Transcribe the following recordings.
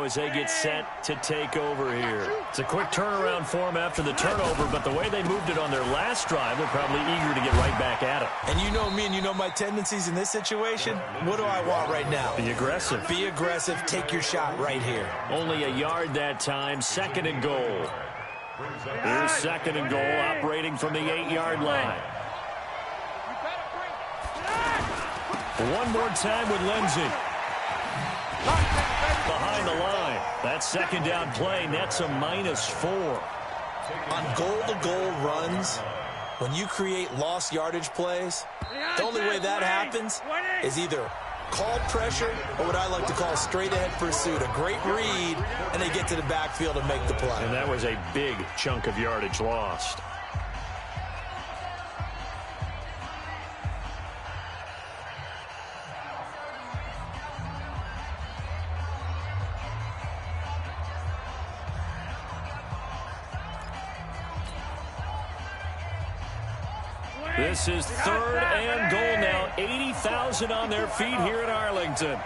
now as they get set to take over here. It's a quick turnaround for them after the turnover, but the way they moved it on their last drive, they're probably eager to get right back at it. And you know me and you know my tendencies in this situation. What do I want right now? Be aggressive. Be aggressive. Take your shot right here. Only a yard that time. 2nd and goal. Here's 2nd and goal, operating from the 8-yard line. One more time with Lindsey. Behind the line. That 2nd down play nets a -4. On goal-to-goal runs, when you create lost yardage plays, the only way that happens is either called pressure or what I like to call straight-ahead pursuit. A great read, and they get to the backfield and make the play. And that was a big chunk of yardage lost. This is 3rd and goal now. 80,000 on their feet here in Arlington.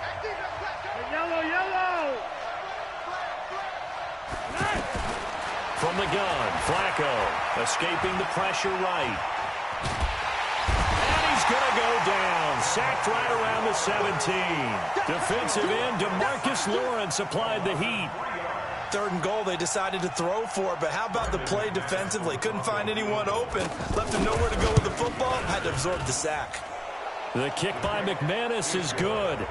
From the gun, Flacco escaping the pressure right. And he's going to go down. Sacked right around the 17. Defensive end DeMarcus Lawrence applied the heat. 3rd and goal, they decided to throw for it, but how about the play defensively? Couldn't find anyone open, left him nowhere to go with the football, had to absorb the sack. The kick by McManus is good,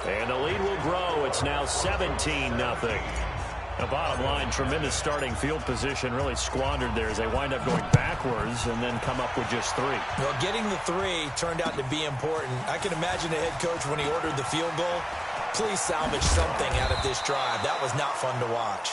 and the lead will grow. It's now 17-0. The bottom line, tremendous starting field position, really squandered there as they wind up going backwards and then come up with just 3. Well, getting the 3 turned out to be important. I can imagine the head coach when he ordered the field goal. Please salvage something out of this drive. That was not fun to watch.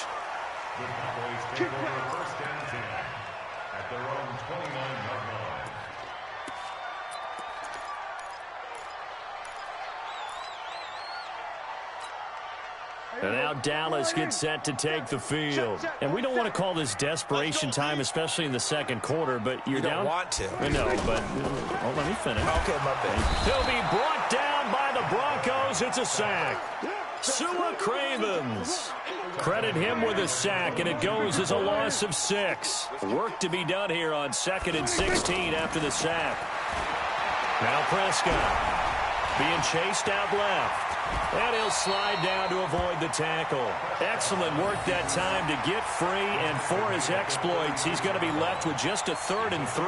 And now Dallas gets set to take the field. And we don't want to call this desperation time, especially in the 2nd quarter, but you're down. You don't want to. No, but let me finish. Okay, my bad. He'll be brought down by the Broncos. It's a sack. Sua Cravens. Credit him with a sack, and it goes as a loss of 6. Work to be done here on 2nd and 16 after the sack. Now Prescott being chased out left. And he'll slide down to avoid the tackle. Excellent work that time to get free, and for his exploits, he's going to be left with just a 3rd and 3.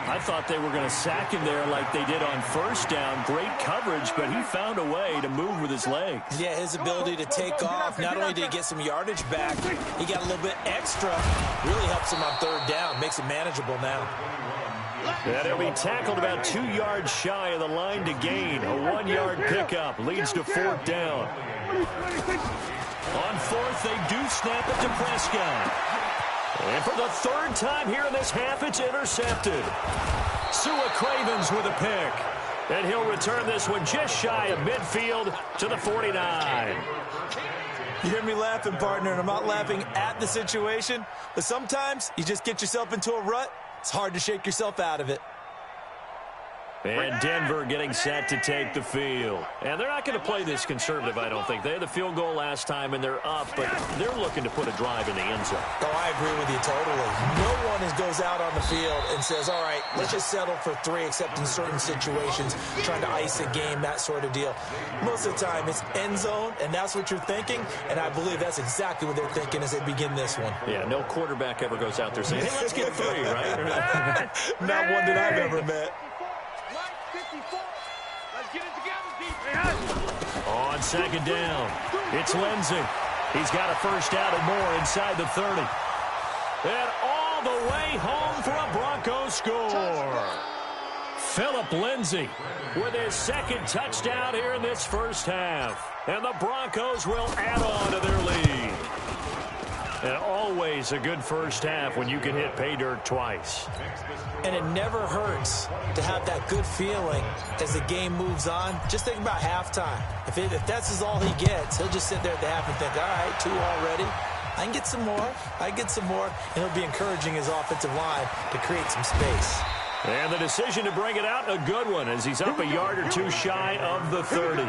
I thought they were going to sack him there like they did on 1st down. Great coverage, but he found a way to move with his legs. Yeah, his ability to take off, not only did he get some yardage back, he got a little bit extra. Really helps him on 3rd down, makes it manageable now. And he'll be tackled about 2 yards shy of the line to gain. A 1-yard pickup leads to 4th down. On 4th, they do snap it to Prescott. And for the 3rd time here in this half, it's intercepted. Sua Cravens with a pick. And he'll return this one just shy of midfield to the 49. You hear me laughing, partner, and I'm not laughing at the situation, but sometimes you just get yourself into a rut. It's hard to shake yourself out of it. And Denver getting set to take the field. And they're not going to play this conservative, I don't think. They had the field goal last time, and they're up, but they're looking to put a drive in the end zone. Oh, I agree with you totally. No one goes out on the field and says, all right, let's just settle for 3, except in certain situations, trying to ice a game, that sort of deal. Most of the time, it's end zone, and that's what you're thinking, and I believe that's exactly what they're thinking as they begin this one. Yeah, no quarterback ever goes out there saying, hey, let's get 3, right? Not one that I've ever met. On 2nd down, it's Lindsey. He's got a 1st down and more inside the 30. And all the way home for a Broncos score. Phillip Lindsey with his 2nd touchdown here in this 1st half. And the Broncos will add on to their lead. And always a good 1st half when you can hit pay dirt twice. And it never hurts to have that good feeling as the game moves on. Just think about halftime. If that's all he gets, he'll just sit there at the half and think, all right, 2 already. I can get some more. I can get some more. And he'll be encouraging his offensive line to create some space. And the decision to bring it out, a good one, as he's up a yard or 2 shy of the 30.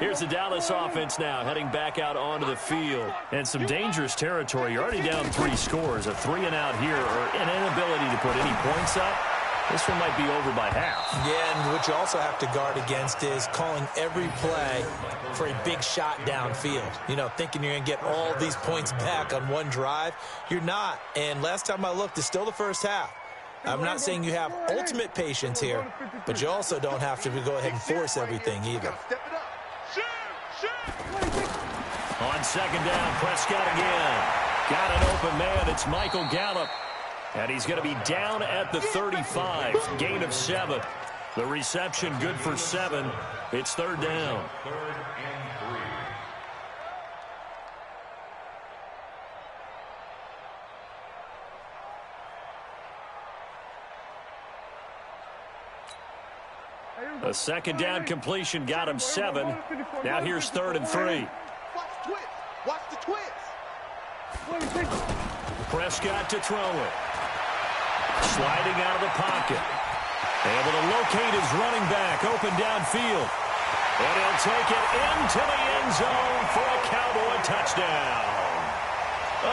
Here's the Dallas offense now heading back out onto the field. And some dangerous territory. You're already down 3 scores. A 3-and-out here or an inability to put any points up. This one might be over by half. Yeah, and what you also have to guard against is calling every play for a big shot downfield. You know, thinking you're going to get all these points back on one drive. You're not. And last time I looked, it's still the first half. I'm not saying you have ultimate patience here, but you also don't have to go ahead and force everything either. On second down, Prescott again. Got an open man. It's Michael Gallup. And he's going to be down at the 35. Gain of 7. The reception good for 7. It's third down. A second down completion got him 7. Now here's 3rd and 3. Watch the twist. Prescott to throw it. Sliding out of the pocket. Able to locate his running back. Open downfield. And he'll take it into the end zone for a Cowboy touchdown.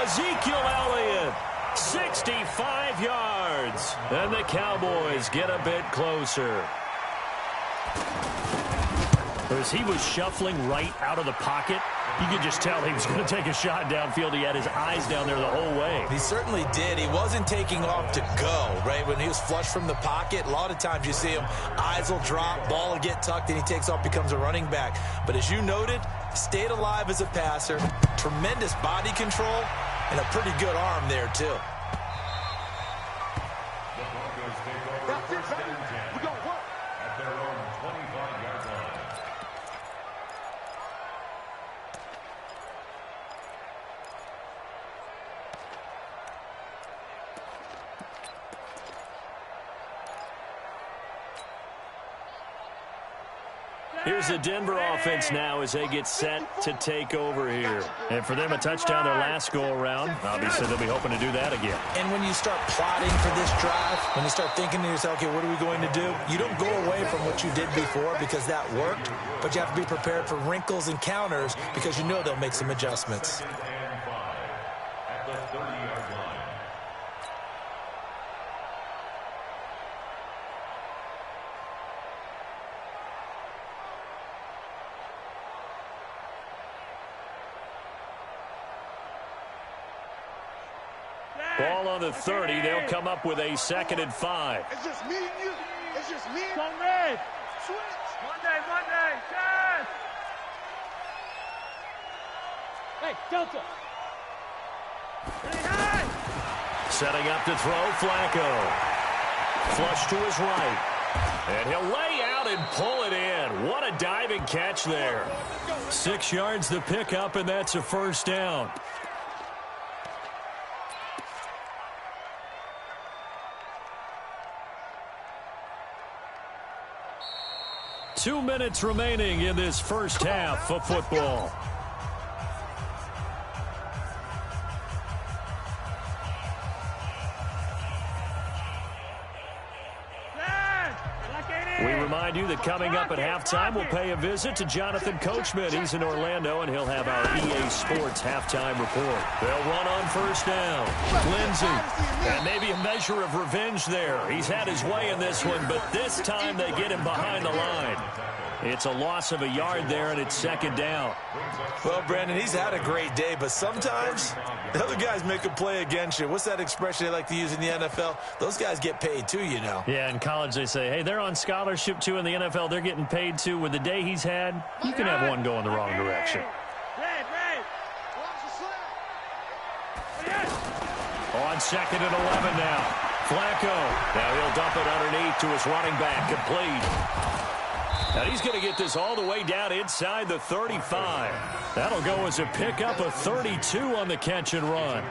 Ezekiel Elliott, 65 yards. And the Cowboys get a bit closer. As he was shuffling right out of the pocket, you could just tell he was going to take a shot downfield. He had his eyes down there the whole way. He certainly did. He wasn't taking off to go, right? When he was flush from the pocket, a lot of times you see him, eyes will drop, ball will get tucked, and he takes off, becomes a running back. But as you noted, stayed alive as a passer, tremendous body control, and a pretty good arm there, too. That's it, baby. We're going to work. At their own 25-yard line. Here's the Denver offense now as they get set to take over here. And for them, a touchdown their last go-around. Obviously, they'll be hoping to do that again. And when you start plotting for this drive, when you start thinking to yourself, okay, what are we going to do? You don't go away from what you did before because that worked, but you have to be prepared for wrinkles and counters because you know they'll make some adjustments. At the 30-yard line. Ball on the 30. They'll come up with a 2nd and 5. It's just me and you. It's just me and Come red. Switch. Monday, Chad. Hey, Delta. Setting up to throw, Flacco. Flush to his right. And he'll lay out and pull it in. What a diving catch there. 6 yards the pickup, and that's a first down. Two minutes remaining in this first half of football. We remind you that coming up at halftime, we'll pay a visit to Jonathan Coachman. He's in Orlando, and he'll have our EA Sports halftime report. They'll run on first down. Lindsey, and maybe a measure of revenge there. He's had his way in this one, but this time they get him behind the line. It's a loss of a yard there, and it's second down. Well, Brandon, he's had a great day, but sometimes the other guys make a play against you. What's that expression they like to use in the NFL? Those guys get paid too, you know. Yeah, in college they say, hey, they're on scholarship too. In the NFL, they're getting paid too. With the day he's had, you can have one going the wrong direction. Red. On 2nd and 11 now. Flacco. Now he'll dump it underneath to his running back. Complete. Now he's going to get this all the way down inside the 35. That'll go as a pickup of 32 on the catch and run.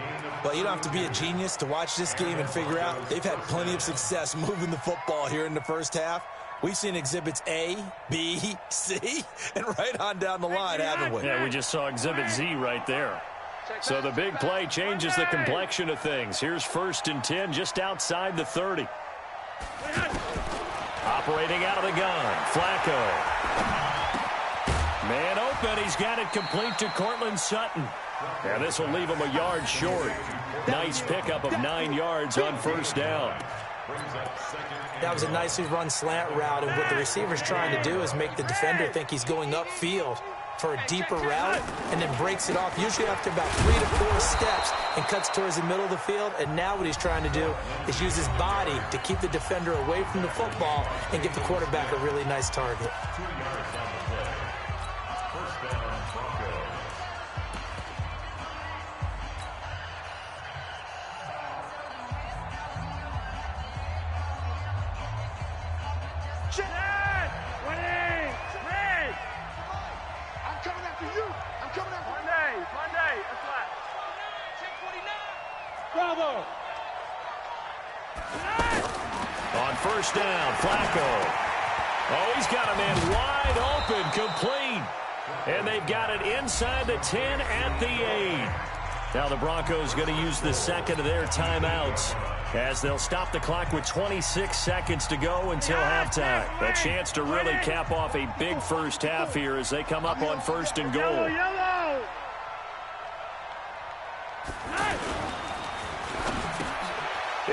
Well, you don't have to be a genius to watch this game and figure out they've had plenty of success moving the football here in the first half. We've seen exhibits A, B, C, and right on down the line, haven't we? Yeah, we just saw exhibit Z right there. So the big play changes the complexion of things. Here's 1st and 10 just outside the 30. Operating out of the gun, Flacco. Man open. He's got it complete to Cortland Sutton. And this will leave him a yard short. Nice pickup of 9 yards on first down. That was a nicely run slant route, and what the receiver's trying to do is make the defender think he's going upfield for a deeper route and then breaks it off, usually after about 3 to 4 steps, and cuts towards the middle of the field. And now what he's trying to do is use his body to keep the defender away from the football and give the quarterback a really nice target. 2 yards on the play. First down, Broncos. Red! Winning! Red! I'm coming after you. I'm coming after you. Monday. That's right. 10:49. Bravo! On first down, Flacco. Oh, he's got a man wide open, complete. And they've got it inside the 10 at the 8. Now the Broncos going to use the second of their timeouts as they'll stop the clock with 26 seconds to go until halftime. A chance to really cap off a big first half here as they come up on first and goal. Yellow!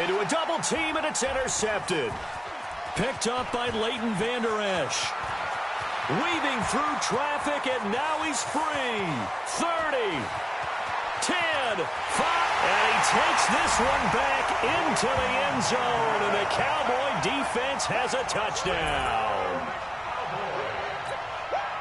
Into a double team, and it's intercepted. Picked up by Leighton Vander Esch. Weaving through traffic, and now he's free. 30, 10, 5, and he takes this one back into the end zone, and the Cowboy defense has a touchdown.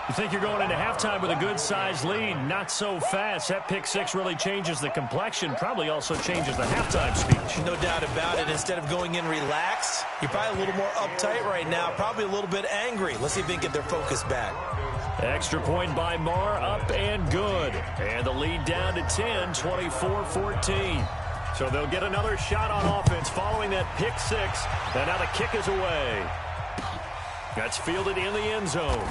You think you're going into halftime with a good-sized lead? Not so fast. That pick six really changes the complexion, probably also changes the halftime speech. No doubt about it. Instead of going in relaxed, you're probably a little more uptight right now, probably a little bit angry. Let's see if they can get their focus back. Extra point by Marr, up and good. And the lead down to 10, 24-14. So they'll get another shot on offense following that pick six. And now the kick is away. That's fielded in the end zone.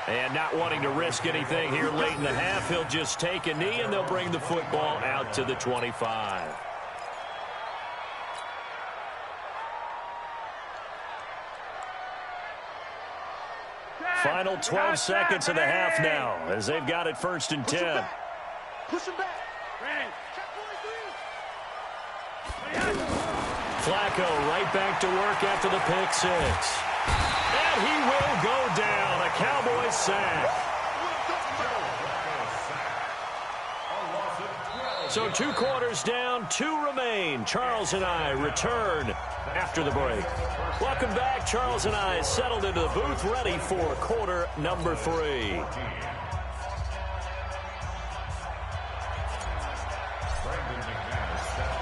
And not wanting to risk anything here late in the half, he'll just take a knee, and they'll bring the football out to the 25. Final 12 seconds of the half now as they've got it first and 10. Push him back. Flacco right back to work after the pick six. And he will go down. A Cowboys sack. So 2 quarters down, 2 remain. Charles and I return after the break. Welcome back. Charles and I settled into the booth, ready for quarter number 3.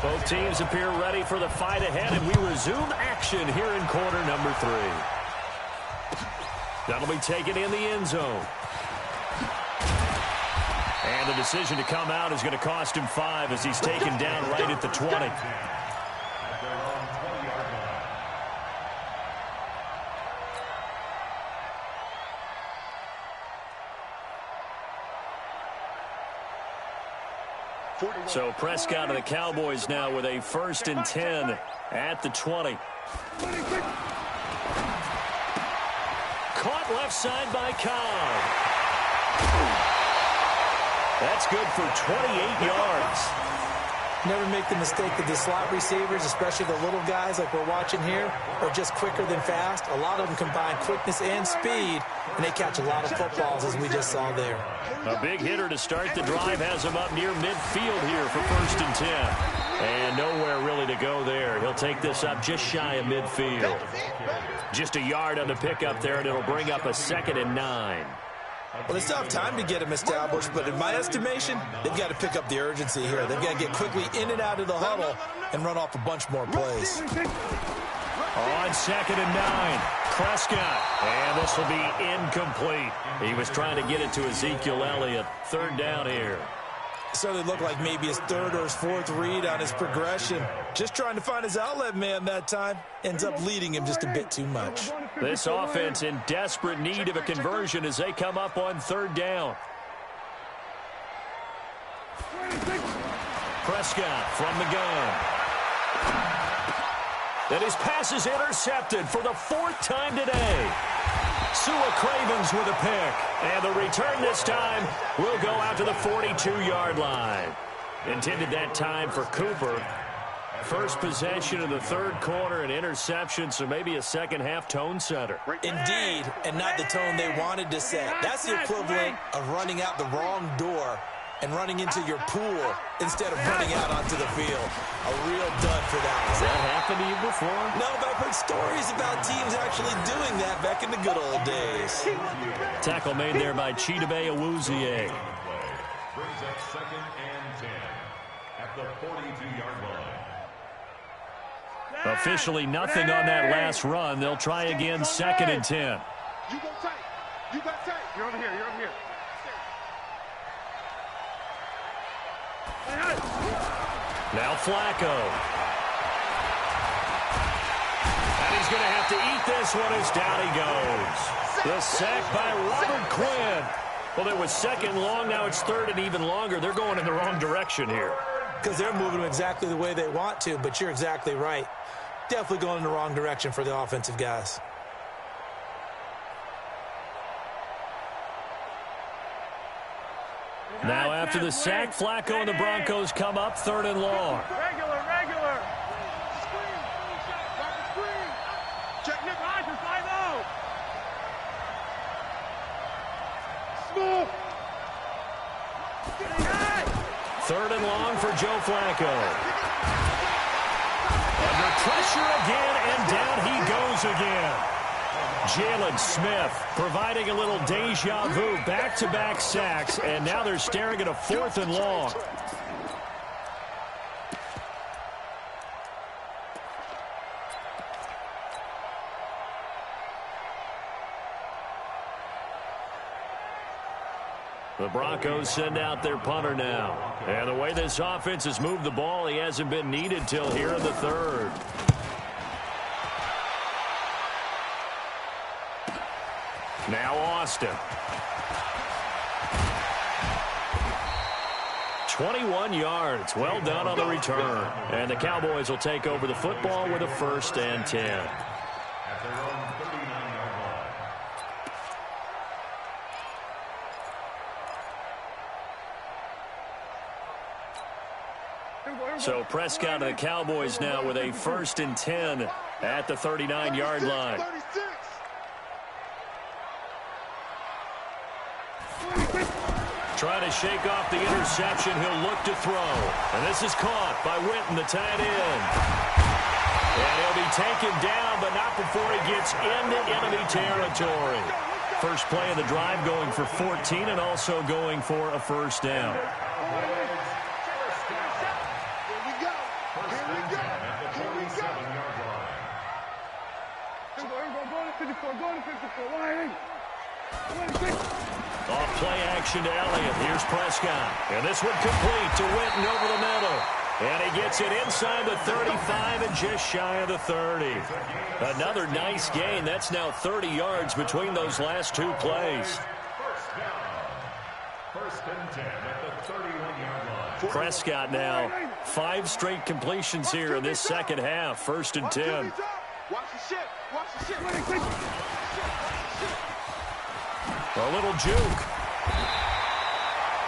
Both teams appear ready for the fight ahead, and we resume action here in quarter number 3. That'll be taken in the end zone. And the decision to come out is going to cost him 5 as he's taken down right at the 20. So Prescott and the Cowboys now with a first and 10 at the 20. Caught left side by Cobb. That's good for 28 yards. Never make the mistake that the slot receivers, especially the little guys like we're watching here, are just quicker than fast. A lot of them combine quickness and speed, and they catch a lot of footballs, as we just saw there. A big hitter to start the drive has him up near midfield here for first and 10. And nowhere really to go there. He'll take this up just shy of midfield. Just a yard on the pickup there, and it'll bring up a 2nd and 9. Well, they still have time to get him established, but in my estimation, they've got to pick up the urgency here. They've got to get quickly in and out of the huddle and run off a bunch more plays. On 2nd and 9, Prescott. And this will be incomplete. He was trying to get it to Ezekiel Elliott. 3rd down here. So they look like maybe his 3rd or his 4th read on his progression. Just trying to find his outlet man that time. Ends up leading him just a bit too much. This offense in desperate need of a conversion as they come up on 3rd down. Prescott from the gun. And his pass is intercepted for the 4th time today. Sua Cravens with a pick. And the return this time will go out to the 42-yard line. Intended that time for Cooper. First possession of the third quarter, an interception, so maybe a second-half tone setter. Indeed, and not the tone they wanted to set. That's the equivalent of running out the wrong door and running into your pool instead of running out onto the field. A real dud for that one. Has that happened to you before? No, but I've heard stories about teams actually doing that back in the good old days. Tackle made there by Chidobe Awuzie. Brings up 2nd and 10 at the 42-yard line. Officially nothing on that last run. They'll try again 2nd and 10. You go tight. You got tight. You're over here. You're over here. Now Flacco. And he's going to have to eat this one as down he goes. The sack by Robert Quinn. Well, there was 2nd long. Now it's 3rd and even longer. They're going in the wrong direction here. Because they're moving them exactly the way they want to, but you're exactly right. Definitely going in the wrong direction for the offensive guys. Now after the sack, Flacco and the Broncos come up 3rd and long. Regular. Screen. Rocket screen. Check Nick. Roger, 5-0. Smooth. 3rd and long for Joe Flacco. Under pressure again, and down he goes again. Jalen Smith providing a little deja vu, back-to-back sacks, and now they're staring at a 4th and long. The Broncos send out their punter now. And the way this offense has moved the ball, he hasn't been needed till here in the 3rd. Now Austin. 21 yards. Well done on the return. And the Cowboys will take over the football with a 1st and 10. At their own 39-yard line. So Prescott and the Cowboys now with a 1st and 10 at the 39-yard line. 36. Trying to shake off the interception. He'll look to throw. And this is caught by Witten, the tight end. And he'll be taken down, but not before he gets into enemy territory. First play of the drive going for 14 and also going for a 1st down. Here we go. Here we go. Here we go. 47-yard line. Go to 54. Off play action to Elliott. Here's Prescott. And this one complete to Witten over the middle. And he gets it inside the 35 and just shy of the 30. Another nice gain. That's now 30 yards between those last 2 plays. 1st down. 1st and 10 at the 31-yard line. Prescott now 5 straight completions here in this second half. 1st and 10. Watch the shit. Watch the shit. A little juke.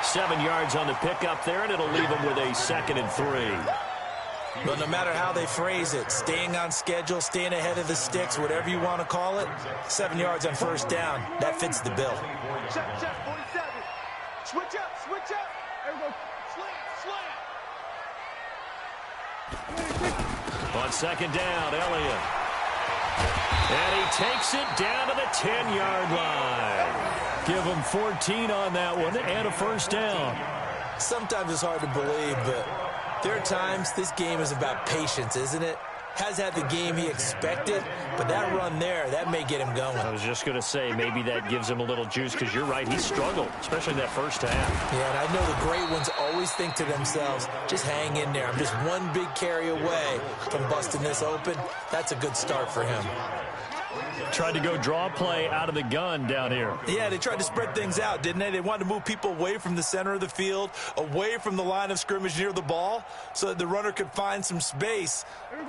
7 yards on the pickup there, and it'll leave him with a 2nd and 3. But no matter how they phrase it, staying on schedule, staying ahead of the sticks, whatever you want to call it, 7 yards on 1st down, that fits the bill. Check, 47. Switch up. Everybody, slant. On 2nd down, Elliott. And he takes it down to the 10-yard line. Give him 14 on that one and a 1st down. Sometimes it's hard to believe, but there are times this game is about patience, isn't it? Has had the game he expected, but that run there, that may get him going. I was just going to say, maybe that gives him a little juice, because you're right, he struggled, especially that 1st half. Yeah, and I know the great ones always think to themselves, just hang in there. I'm just one big carry away from busting this open. That's a good start for him. Tried to go draw play out of the gun down here. Yeah, they tried to spread things out, didn't they? They wanted to move people away from the center of the field, away from the line of scrimmage near the ball, so that the runner could find some space.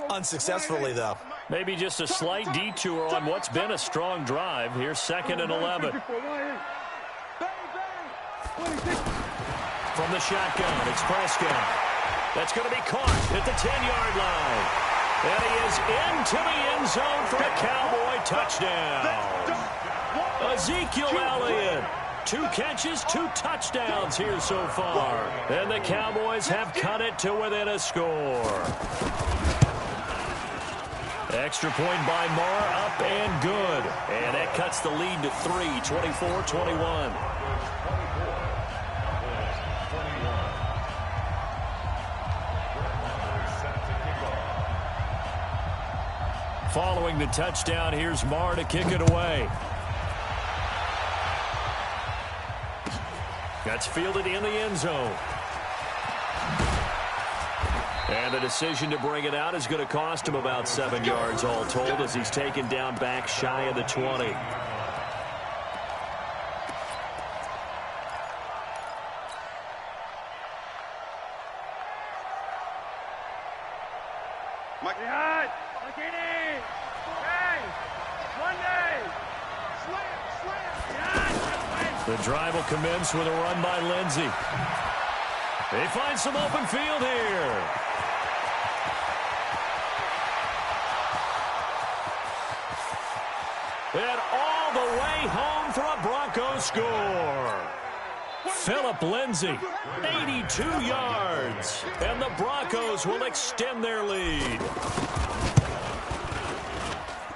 Unsuccessfully, though. Maybe just a slight detour on what's been a strong drive. Here's 2nd and 11. From the shotgun, it's Prescott. That's going to be caught at the 10-yard line. And he is into the end zone for a Cowboy touchdown. Ezekiel Elliott. 2 catches, 2 touchdowns here so far. And the Cowboys have cut it to within a score. Extra point by Marr, up and good. And that cuts the lead to 3, 24-21. Following the touchdown, here's Marr to kick it away. That's fielded in the end zone. And the decision to bring it out is going to cost him about 7 yards all told as he's taken down back shy of the 20. The drive will commence with a run by Lindsey. They find some open field here. And all the way home for a Broncos score. Phillip Lindsay, 82 yards. And the Broncos will extend their lead.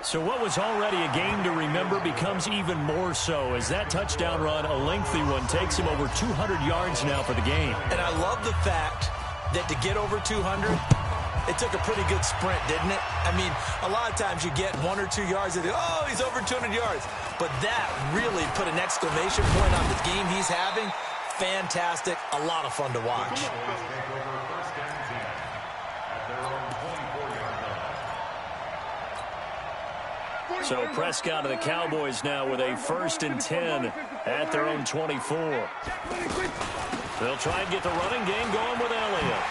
So what was already a game to remember becomes even more so as that touchdown run, a lengthy one, takes him over 200 yards now for the game. And I love the fact that to get over 200, it took a pretty good sprint, didn't it? I mean, a lot of times you get 1 or 2 yards and oh, he's over 200 yards. But that really put an exclamation point on the game he's having. Fantastic. A lot of fun to watch. So Prescott and the Cowboys now with a 1st and 10 at their own 24. They'll try and get the running game going with Elliott.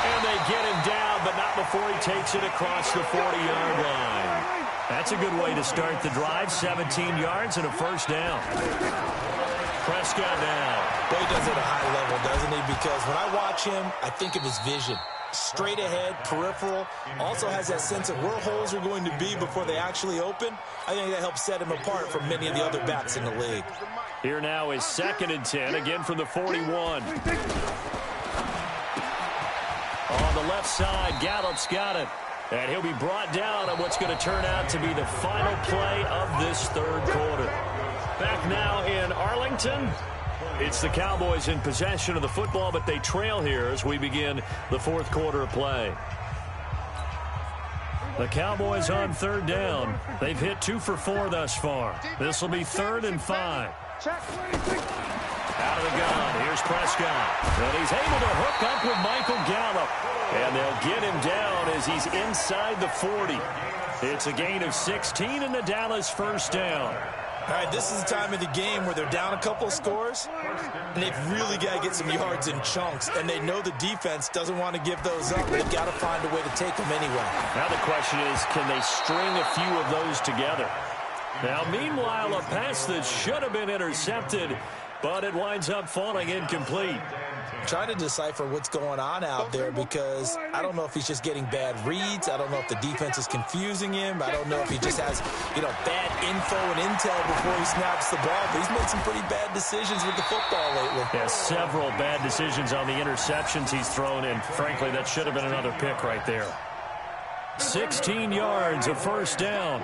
And they get him down, but not before he takes it across the 40-yard line. That's a good way to start the drive. 17 yards and a 1st down. Prescott now. Boy, he does it at a high level, doesn't he? Because when I watch him, I think of his vision. Straight ahead, peripheral, also has that sense of where holes are going to be before they actually open. I think that helps set him apart from many of the other backs in the league. Here now is 2nd and 10, again from the 41. On the left side, Gallup's got it. And he'll be brought down on what's going to turn out to be the final play of this 3rd quarter. Back now in Arlington. It's the Cowboys in possession of the football, but they trail here as we begin the 4th quarter of play. The Cowboys on 3rd down. They've hit 2 for 4 thus far. This will be 3rd and 5. Out of the gun, here's Prescott. And he's able to hook up with Michael Gallup. And they'll get him down as he's inside the 40. It's a gain of 16 and the Dallas 1st down. All right, this is the time of the game where they're down a couple of scores, and they've really got to get some yards in chunks, and they know the defense doesn't want to give those up. They've got to find a way to take them anyway. Now the question is, can they string a few of those together? Now, meanwhile, a pass that should have been intercepted, but it winds up falling incomplete. I'm trying to decipher what's going on out there because I don't know if he's just getting bad reads. I don't know if the defense is confusing him. I don't know if he just has, bad info and intel before he snaps the ball. But he's made some pretty bad decisions with the football lately. Yeah, several bad decisions on the interceptions he's thrown in. Frankly, that should have been another pick right there. 16 yards, a 1st down.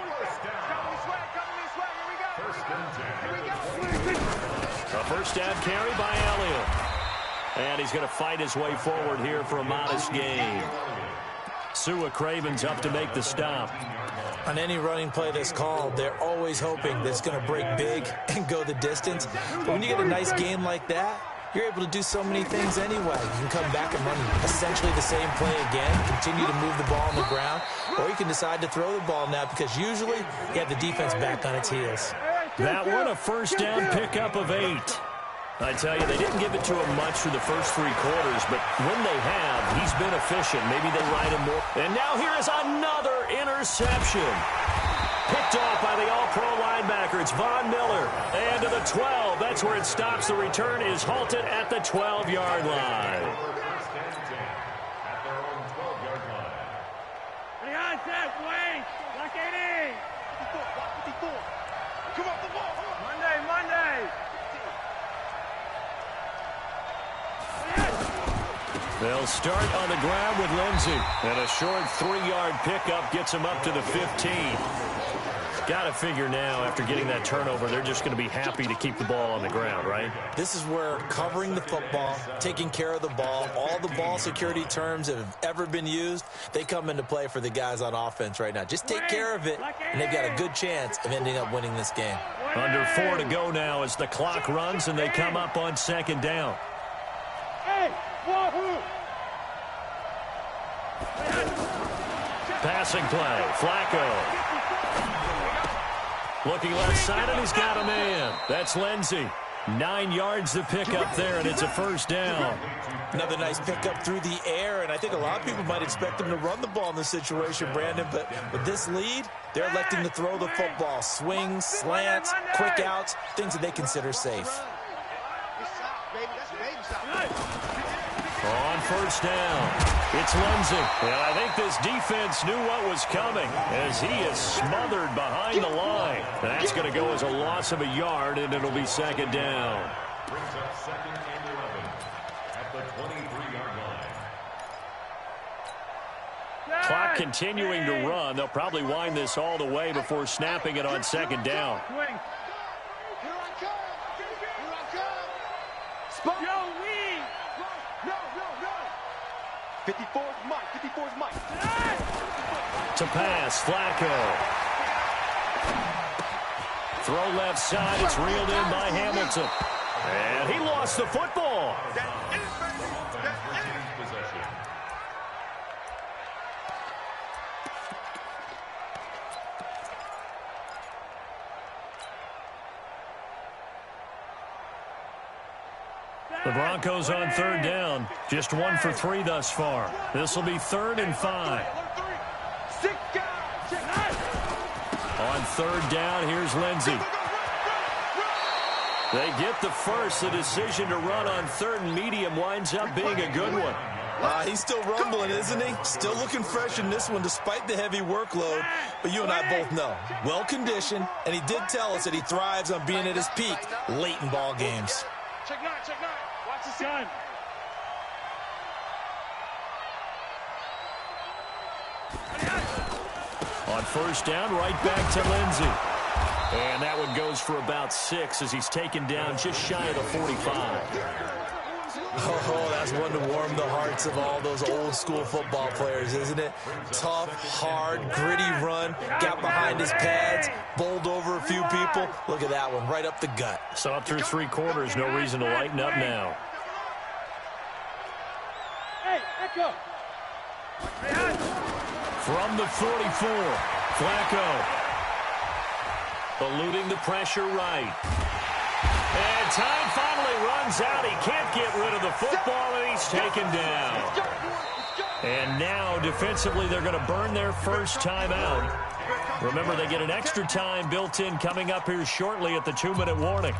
A 1st down carry by Elliott. And he's going to fight his way forward here for a modest gain. Sua Craven's up to make the stop. On any running play that's called, they're always hoping that it's going to break big and go the distance. But when you get a nice gain like that, you're able to do so many things anyway. You can come back and run essentially the same play again, continue to move the ball on the ground, or you can decide to throw the ball now because usually you have the defense back on its heels. That one a 1st down pickup of 8. I tell you, they didn't give it to him much through the first 3 quarters, but when they have, he's been efficient. Maybe they ride him more. And now here is another interception. Picked off by the all-pro linebacker. It's Von Miller. And to the 12. That's where it stops. The return is halted at the 12-yard line. They'll start on the ground with Lindsey. And a short 3-yard pickup gets him up to the 15. Got to figure now, after getting that turnover, they're just going to be happy to keep the ball on the ground, right? This is where covering the football, taking care of the ball, all the ball security terms that have ever been used, they come into play for the guys on offense right now. Just take care of it, and they've got a good chance of ending up winning this game. Under 4 to go now as the clock runs, and they come up on 2nd down. Passing play, Flacco. Looking left side, and he's got a man. That's Lindsey. 9 yards to pick up there, and it's a 1st down. Another nice pickup through the air, and I think a lot of people might expect him to run the ball in this situation, Brandon, but with this lead, they're electing to throw the football. Swings, slants, quick outs, things that they consider safe. On 1st down, it's Lindsey. And I think this defense knew what was coming as he is smothered behind the line. That's going to go as a loss of a yard, and it'll be 2nd down. Brings up 2nd and 11 at the 23-yard line. Clock continuing to run. They'll probably wind this all the way before snapping it on 2nd down. Here I come. Here I come. Spot. Yo, we. No. 54's Mike. 54's Mike. To pass, Flacco. Throw left side. It's reeled in by Hamilton. And he lost the football. The Broncos on 3rd down. Just 1 for 3 thus far. This will be 3rd and 5. On 3rd down, here's Lindsey. They get the first. The decision to run on 3rd and medium winds up being a good one. He's still rumbling, isn't he? Still looking fresh in this one despite the heavy workload. But you and I both know, well-conditioned, and he did tell us that he thrives on being at his peak late in ball games. Check 9. Watch the sun. On 1st down, right back to Lindsey. And that one goes for about 6 as he's taken down just shy of the 45. Oh, that's one to warm the hearts of all those old-school football players, isn't it? Tough, hard, gritty run, got behind his pads, bowled over a few people. Look at that one, right up the gut. So up through 3 quarters, no reason to lighten up now. Hey, echo. From the 44, Flacco. Eluding the pressure right. And time finally runs out. He can't get rid of the football, and he's taken down. And now, defensively, they're going to burn their first timeout. Remember, they get an extra time built in coming up here shortly at the 2-minute warning.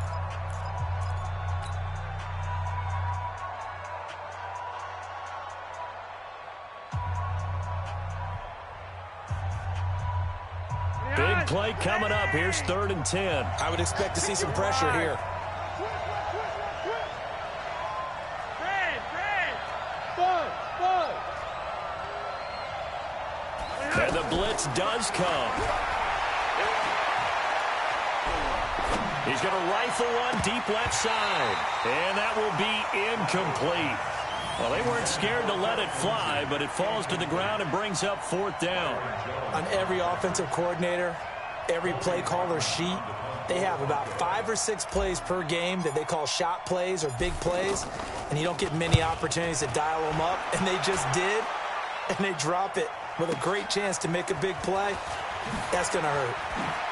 Big play coming up. Here's 3rd and 10. I would expect to see some pressure here. And the blitz does come. He's going to rifle one deep left side. And that will be incomplete. Well, they weren't scared to let it fly, but it falls to the ground and brings up 4th down. On every offensive coordinator, every play caller sheet, they have about 5 or 6 plays per game that they call shot plays or big plays, and you don't get many opportunities to dial them up, and they just did, and they drop it with a great chance to make a big play. That's going to hurt.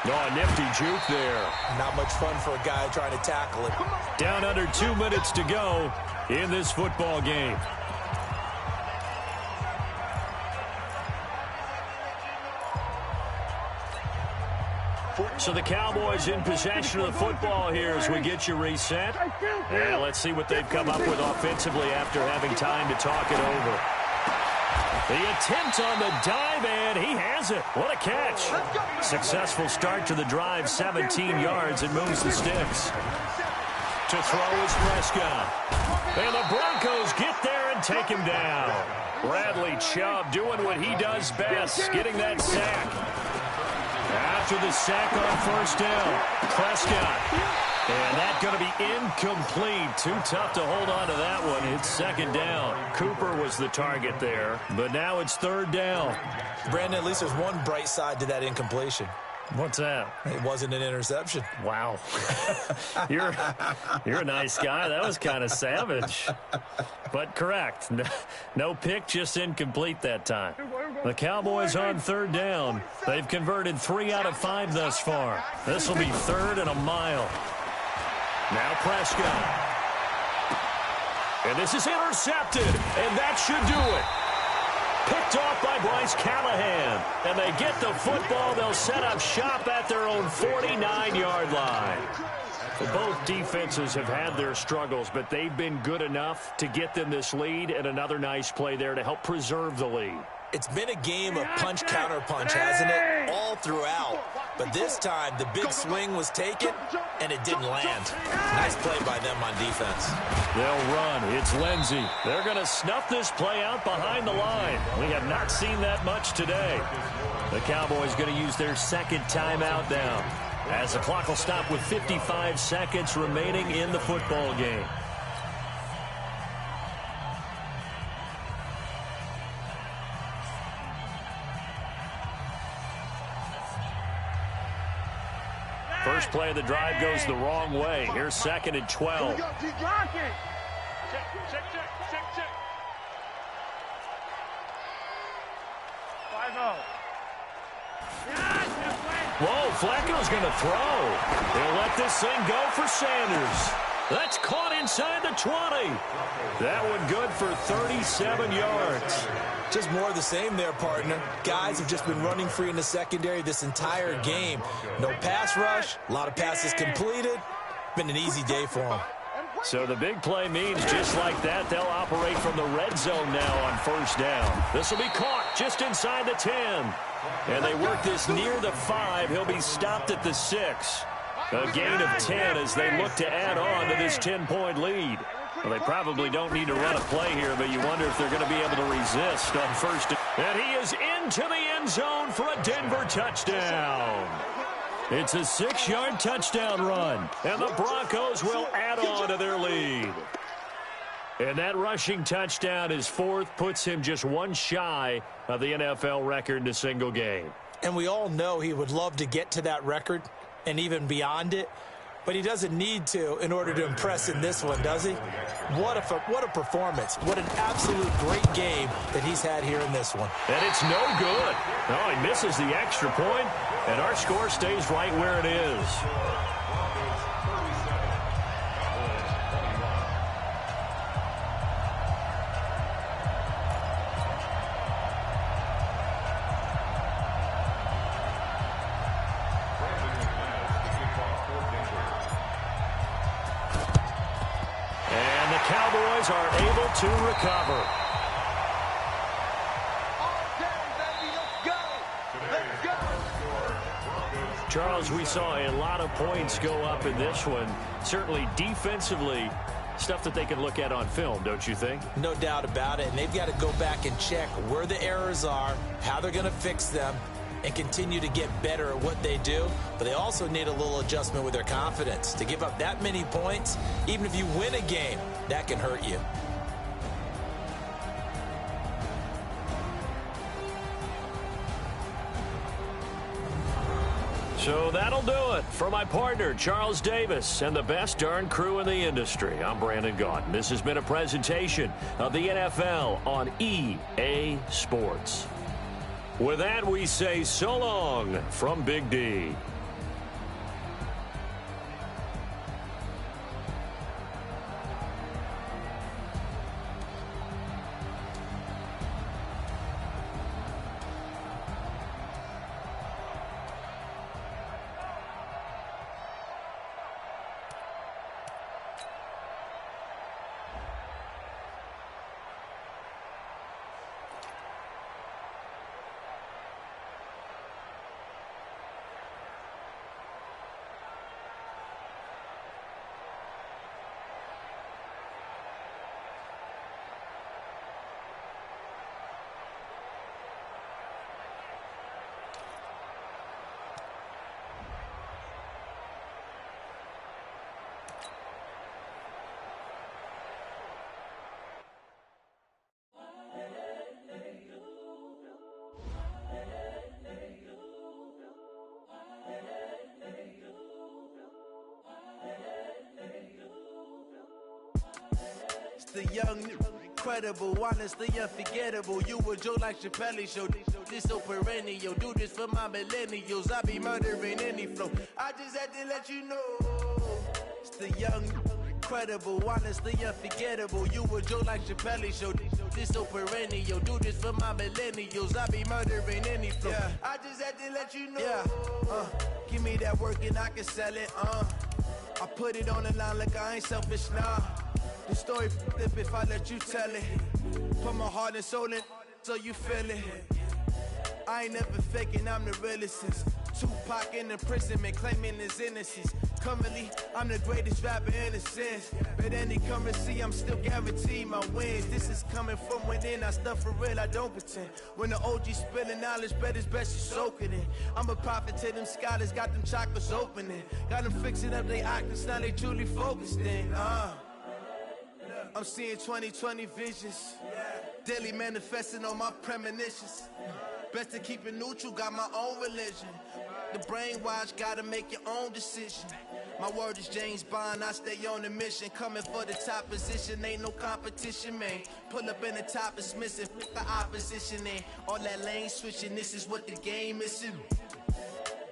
No, a nifty juke there. Not much fun for a guy trying to tackle it. Down under 2 minutes to go in this football game. So the Cowboys in possession of the football here as we get you reset. And let's see what they've come up with offensively after having time to talk it over. The attempt on the dive, and he has it. What a catch. Successful start to the drive, 17 yards, and moves the sticks. To throw is Prescott. And the Broncos get there and take him down. Bradley Chubb doing what he does best, getting that sack. After the sack on first down, Prescott. And that's going to be incomplete. Too tough to hold on to that one. It's second down. Cooper was the target there, but now it's third down. Brandon, at least there's one bright side to that incompletion. What's that? It wasn't an interception. Wow. You're a nice guy. That was kind of savage. But correct. No pick, just incomplete that time. The Cowboys on third down. They've converted 3 out of 5 thus far. This will be third and a mile. Now Prescott. And this is intercepted. And that should do it. Picked off by Bryce Callahan. And they get the football. They'll set up shop at their own 49-yard line. Both defenses have had their struggles, but they've been good enough to get them this lead, and another nice play there to help preserve the lead. It's been a game of punch-counter-punch, hasn't it? All throughout. But this time, the big swing was taken, and it didn't land. Nice play by them on defense. They'll run. It's Lindsey. They're going to snuff this play out behind the line. We have not seen that much today. The Cowboys going to use their second timeout now, as the clock will stop with 55 seconds remaining in the football game. First play of the drive goes the wrong way. Here's second and 12. Check. Whoa, Flacco's going to throw. They'll let this thing go for Sanders. That's caught inside the 20. That one good for 37 yards. Just more of the same there, partner. Guys have just been running free in the secondary this entire game. No pass rush, a lot of passes completed. Been an easy day for them. So the big play means just like that, they'll operate from the red zone now on first down. This will be caught just inside the 10. And they work this near the 5. He'll be stopped at the 6. A gain of 10 as they look to add on to this 10-point lead. Well, they probably don't need to run a play here, but you wonder if they're going to be able to resist on first. And he is into the end zone for a Denver touchdown. It's a 6-yard touchdown run, and the Broncos will add on to their lead. And that rushing touchdown is fourth, puts him just one shy of the NFL record in a single game. And we all know he would love to get to that record and even beyond it, but he doesn't need to in order to impress in this one, does he? What a performance. What an absolute great game that he's had here in this one. And it's no good. No, he misses the extra point, and our score stays right where it is. Cowboys are able to recover. Charles, we saw a lot of points go up in this one. Certainly defensively, stuff that they can look at on film, don't you think? No doubt about it. And they've got to go back and check where the errors are, how they're going to fix them, and continue to get better at what they do. But they also need a little adjustment with their confidence. To give up that many points, even if you win a game, that can hurt you. So that'll do it for my partner, Charles Davis, and the best darn crew in the industry. I'm Brandon Gaudin. This has been a presentation of the NFL on EA Sports. With that, we say so long from Big D. The young, incredible, honestly unforgettable. You a Joe like Chappelle show. This so perennial. Do this for my millennials. I be murdering any flow. I just had to let you know. It's the young, incredible, honestly unforgettable. You a Joe like Chappelle show. This so perennial. Do this for my millennials. I be murdering any flow. Yeah. I just had to let you know. Yeah. Give me that work and I can sell it. I put it on the line like I ain't selfish, nah. The story flip if I let you tell it. Put my heart and soul in so you feel it. I ain't never faking, I'm the realest since Tupac in imprisonment, claiming his innocence. Currently, I'm the greatest rapper in a sense. But any currency, I'm still guaranteed my wins. This is coming from within, I stuff for real, I don't pretend. When the OG spilling knowledge, bet it's best you soak it in. I'm a prophet to them scholars, got them chakras opening. Got them fixing up they octaves, now they truly focused in. I'm seeing 2020 visions. Daily manifesting on my premonitions. Best to keep it neutral, got my own religion. The brainwash, gotta make your own decision. My word is James Bond, I stay on the mission. Coming for the top position, ain't no competition, man. Pull up in the top, it's missing, the opposition in. All that lane switching, this is what the game is.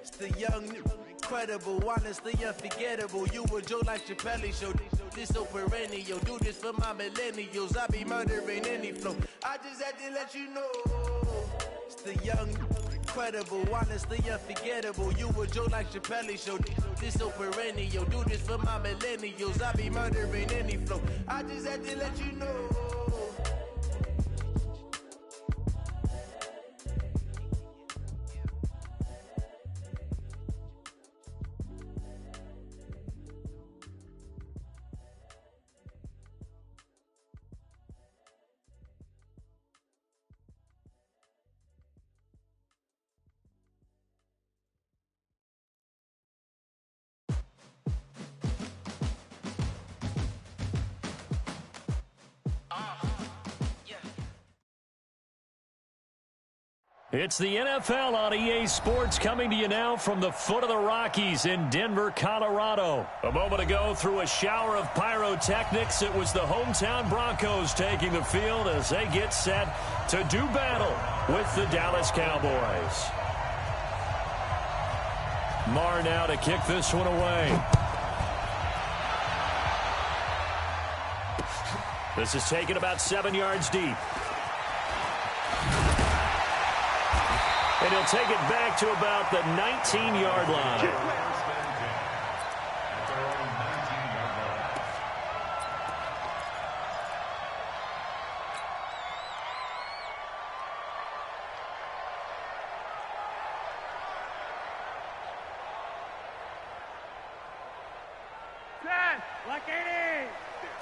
It's the young, incredible, honestly unforgettable. You a Joe like Chappelle show. This so perennial. Do this for my millennials. I be murdering any flow. I just had to let you know. It's the young, incredible, honestly unforgettable. You a Joe like Chappelle show. This so perennial. Do this for my millennials. I be murdering any flow. I just had to let you know. It's the NFL on EA Sports coming to you now from the foot of the Rockies in Denver, Colorado. A moment ago, through a shower of pyrotechnics, it was the hometown Broncos taking the field as they get set to do battle with the Dallas Cowboys. Marr now to kick this one away. This is taken about 7 yards deep. And he'll take it back to about the 19-yard line. Like 80.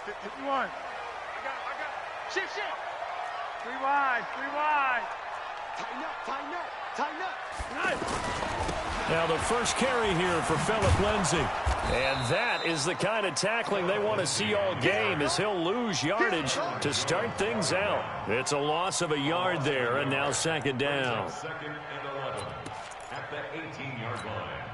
51. I got it. Shift. 3 wide. Tighten up. Nice. Now the first carry here for Phillip Lindsay. And that is the kind of tackling they want to see all game as he'll lose yardage to start things out. It's a loss of a yard there, and now second down. Second and 11 at the 18-yard line.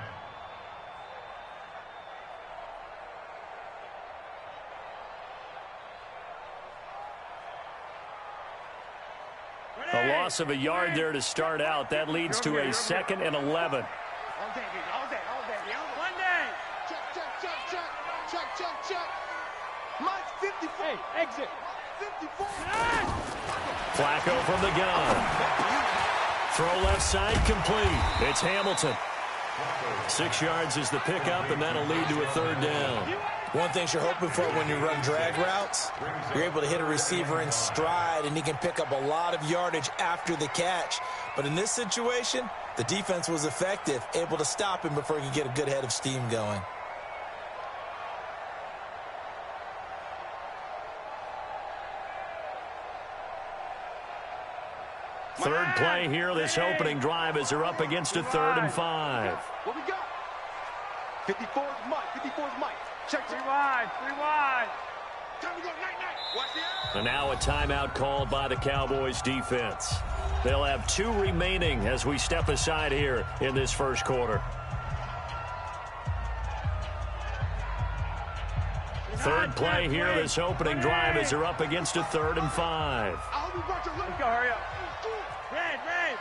A loss of a yard there to start out. That leads to a 2nd and 11. All day. One day. Check. Mike's 54. Hey, exit. 54. Flacco from the gun. Throw left side complete. It's Hamilton. 6 yards is the pickup, and that'll lead to a 3rd down. One thing you're hoping for when you run drag routes, you're able to hit a receiver in stride, and he can pick up a lot of yardage after the catch. But in this situation, the defense was effective, able to stop him before he could get a good head of steam going. Third play here, this opening drive, as they're up against a 3rd and 5. What we got? 54's Mike. Check. 3 wide. Time to go. Night. Watch the out. And now a timeout called by the Cowboys defense. They'll have 2 remaining as we step aside here in this first quarter. Third play here, this opening drive, as they're up against a 3rd and 5. Let's go, hurry up. Red. Hey,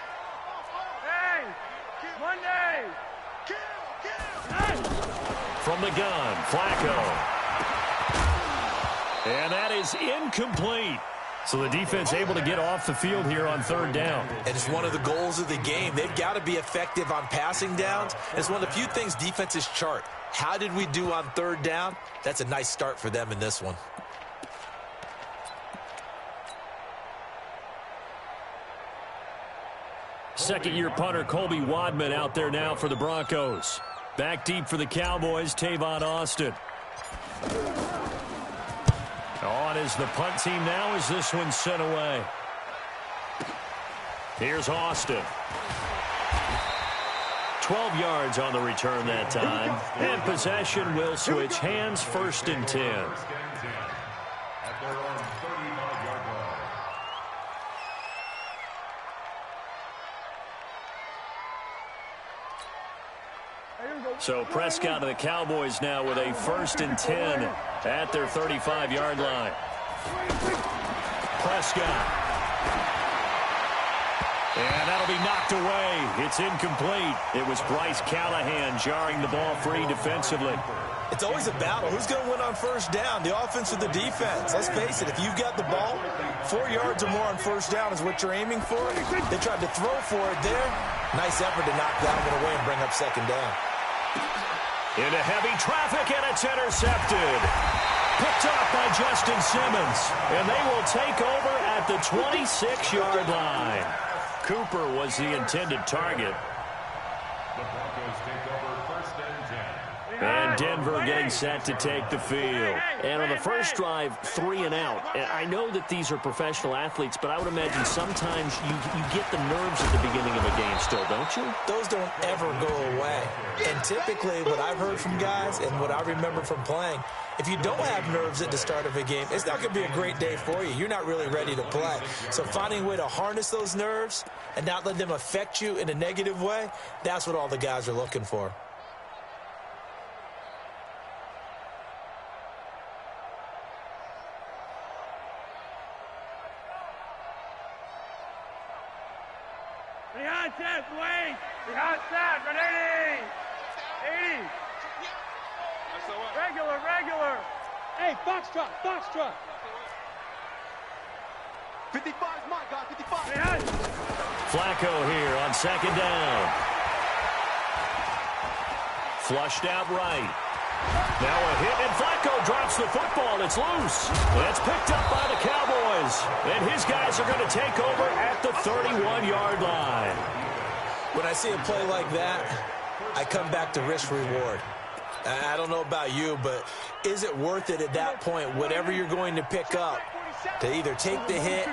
one day. From the gun, Flacco. And that is incomplete. So the defense able to get off the field here on 3rd down. And it's one of the goals of the game. They've got to be effective on passing downs. It's one of the few things defenses chart. How did we do on 3rd down? That's a nice start for them in this one. Second-year punter Colby Wadman out there now for the Broncos. Back deep for the Cowboys, Tavon Austin. On is the punt team now as this one's sent away. Here's Austin. 12 yards on the return that time. And possession will switch hands, 1st and 10. At their own 35-yard line. So Prescott and the Cowboys now with a 1st and 10 at their 35-yard line. Prescott. And that'll be knocked away. It's incomplete. It was Bryce Callahan jarring the ball free defensively. It's always a battle. Who's going to win on 1st down, the offense or the defense? Let's face it, if you've got the ball, 4 yards or more on 1st down is what you're aiming for. They tried to throw for it there. Nice effort to knock that one away and bring up 2nd down. Into heavy traffic, and it's intercepted. Picked up by Justin Simmons. And they will take over at the 26-yard line. Cooper was the intended target. The Broncos take over 1st and 10. And Denver getting set to take the field. And on the first drive, 3 and out. And I know that these are professional athletes, but I would imagine sometimes you get the nerves at the beginning of a game still, don't you? Those don't ever go away. And typically what I've heard from guys and what I remember from playing, if you don't have nerves at the start of a game, it's not going to be a great day for you. You're not really ready to play. So finding a way to harness those nerves and not let them affect you in a negative way, that's what all the guys are looking for. Behind set, wait. Behind set, run 80. 80. Regular. Hey, foxtrot. 55's Mike, guys. 55. Behind. Flacco here on 2nd down. Flushed out right. Now a hit, and Flacco drops the football. It's loose. It's picked up by the Cowboys. And his guys are going to take over at the 31-yard line. When I see a play like that, I come back to risk-reward. I don't know about you, but is it worth it at that point, whatever you're going to pick up, to either take the hit,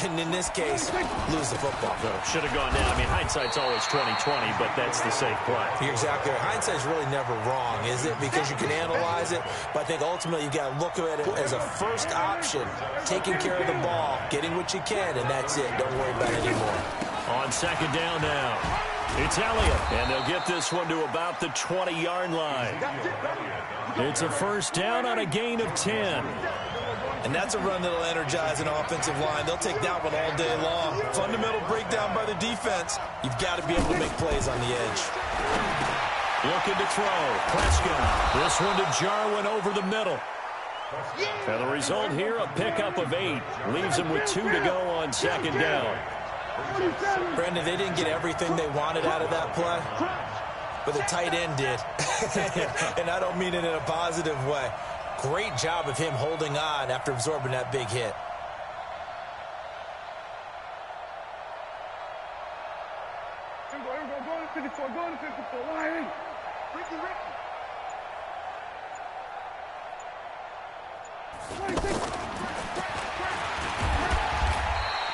and in this case, lose the football? Should have gone down. I mean, hindsight's always 20/20, but that's the safe play. You're exactly right. Hindsight's really never wrong, is it? Because you can analyze it, but I think ultimately you've got to look at it as a first option, taking care of the ball, getting what you can, and that's it. Don't worry about it anymore. On 2nd down now, it's Elliott, and they'll get this one to about the 20-yard line. It's a 1st down on a gain of 10. And that's a run that'll energize an offensive line. They'll take that one all day long. Fundamental breakdown by the defense. You've got to be able to make plays on the edge. Looking to throw. Prescott. This one to Jarwin over the middle. And the result here, a pickup of 8. Leaves him with 2 to go on second down. Brandon, they didn't get everything they wanted out of that play, but the tight end did. And I don't mean it in a positive way. Great job of him holding on after absorbing that big hit. Go to 54, line. Ricky.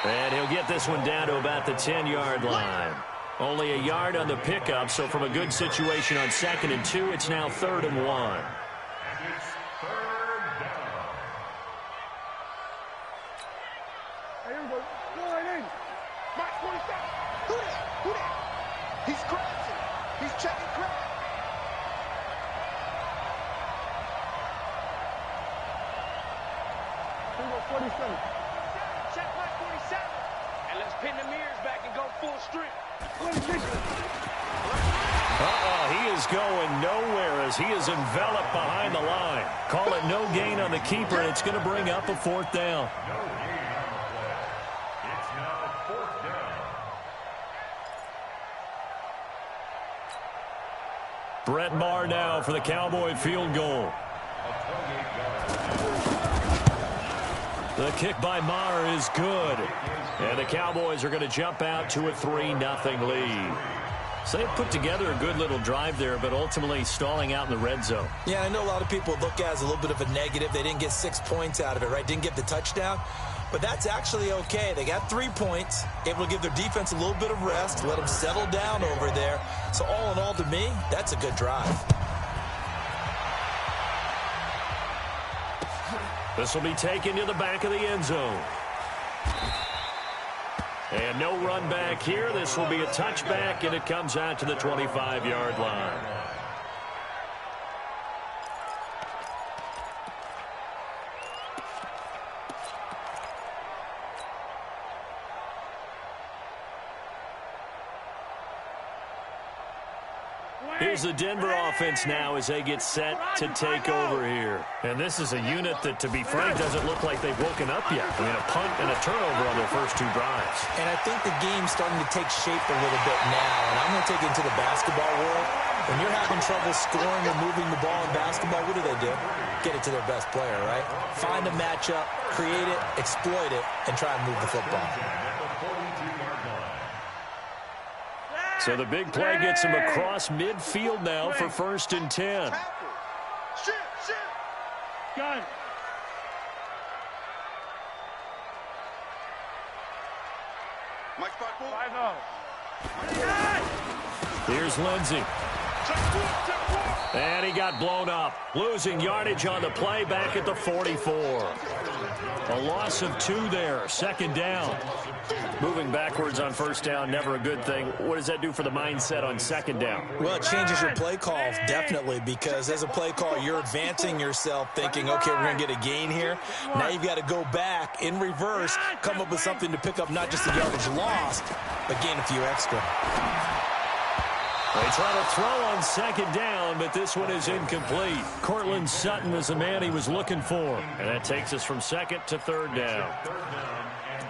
And he'll get this one down to about the 10-yard line. Only a yard on the pickup, so from a good situation on 2nd and 2, it's now 3rd and 1. Here we go. Go right in. Mark 47. Who that? He's crouching. He's checking crack. Here we go, 47. Check Mark 47. And let's pin the mirrors back and go full strength. 26. He is going nowhere as he is enveloped behind the line. Call it no gain on the keeper, and it's going to bring up a 4th down. It's now 4th down. Brett Maher now for the Cowboy field goal. The kick by Maher is good. And the Cowboys are going to jump out to a 3-0 lead. So they put together a good little drive there, but ultimately stalling out in the red zone. Yeah, I know a lot of people look at it as a little bit of a negative. They didn't get 6 points out of it, right? Didn't get the touchdown. But that's actually okay. They got 3 points, able to give their defense a little bit of rest, let them settle down over there. So all in all, to me, that's a good drive. This will be taken to the back of the end zone. And no run back here. This will be a touchback, and it comes out to the 25-yard line. Here's the Denver offense now as they get set to take over here. And this is a unit that, to be frank, doesn't look like they've woken up yet. I mean, a punt and a turnover on their first 2 drives. And I think the game's starting to take shape a little bit now. And I'm going to take it into the basketball world. When you're having trouble scoring or moving the ball in basketball, what do? Get it to their best player, right? Find a matchup, create it, exploit it, and try and move the football. So the big play gets him across midfield now for 1st and 10. Shoot. Gun. Mike spot 5-0. Here's Lindsey. And he got blown up. Losing yardage on the play back at the 44. A loss of 2 there. 2nd down. Moving backwards on 1st down, never a good thing. What does that do for the mindset on 2nd down? Well, it changes your play call, definitely, because as a play call, you're advancing yourself thinking, okay, we're going to get a gain here. Now you've got to go back in reverse, come up with something to pick up not just the yardage lost, but gain a few extra. They try to throw on 2nd down, but this one is incomplete. Cortland Sutton is the man he was looking for. And that takes us from 2nd to 3rd down.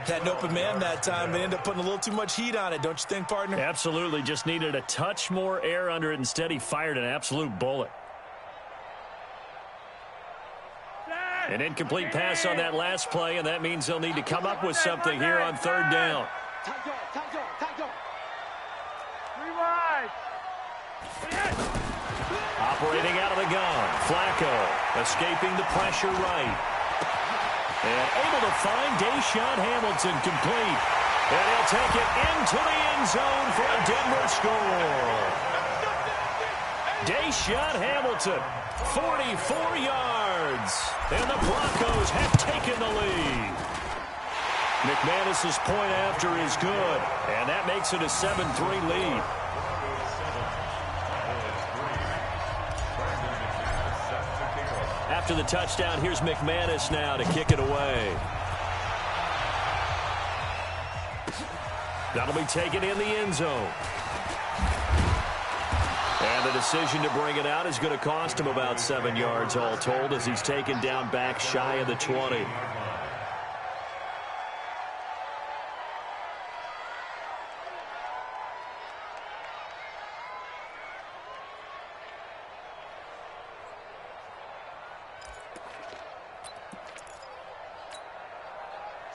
Had an open man that time, but ended up putting a little too much heat on it, don't you think, partner? Absolutely. Just needed a touch more air under it. Instead, he fired an absolute bullet. An incomplete pass on that last play, and that means they'll need to come up with something here on 3rd down. Tight go. 3 wide. Operating out of the gun. Flacco escaping the pressure right. And able to find Deshaun Hamilton complete. And he'll take it into the end zone for a Denver score. Deshaun Hamilton, 44 yards. And the Broncos have taken the lead. McManus's point after is good. And that makes it a 7-3 lead. After the touchdown, here's McManus now to kick it away. That'll be taken in the end zone. And the decision to bring it out is going to cost him about 7 yards all told as he's taken down back shy of the 20.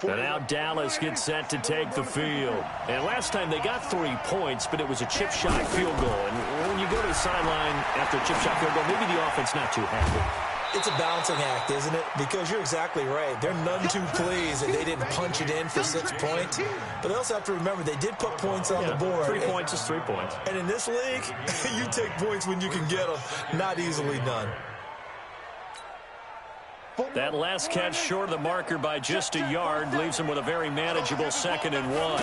And now Dallas gets set to take the field. And last time they got 3 points, but it was a chip shot field goal. And when you go to the sideline after a chip shot field goal, maybe the offense not too happy. It's a balancing act, isn't it? Because you're exactly right. They're none too pleased that they didn't punch it in for 6 points. But they also have to remember they did put points on the board. 3 points is 3 points. And in this league, you take points when you can get them. Not easily done. That last catch short of the marker by just a yard leaves him with a very manageable 2nd and 1.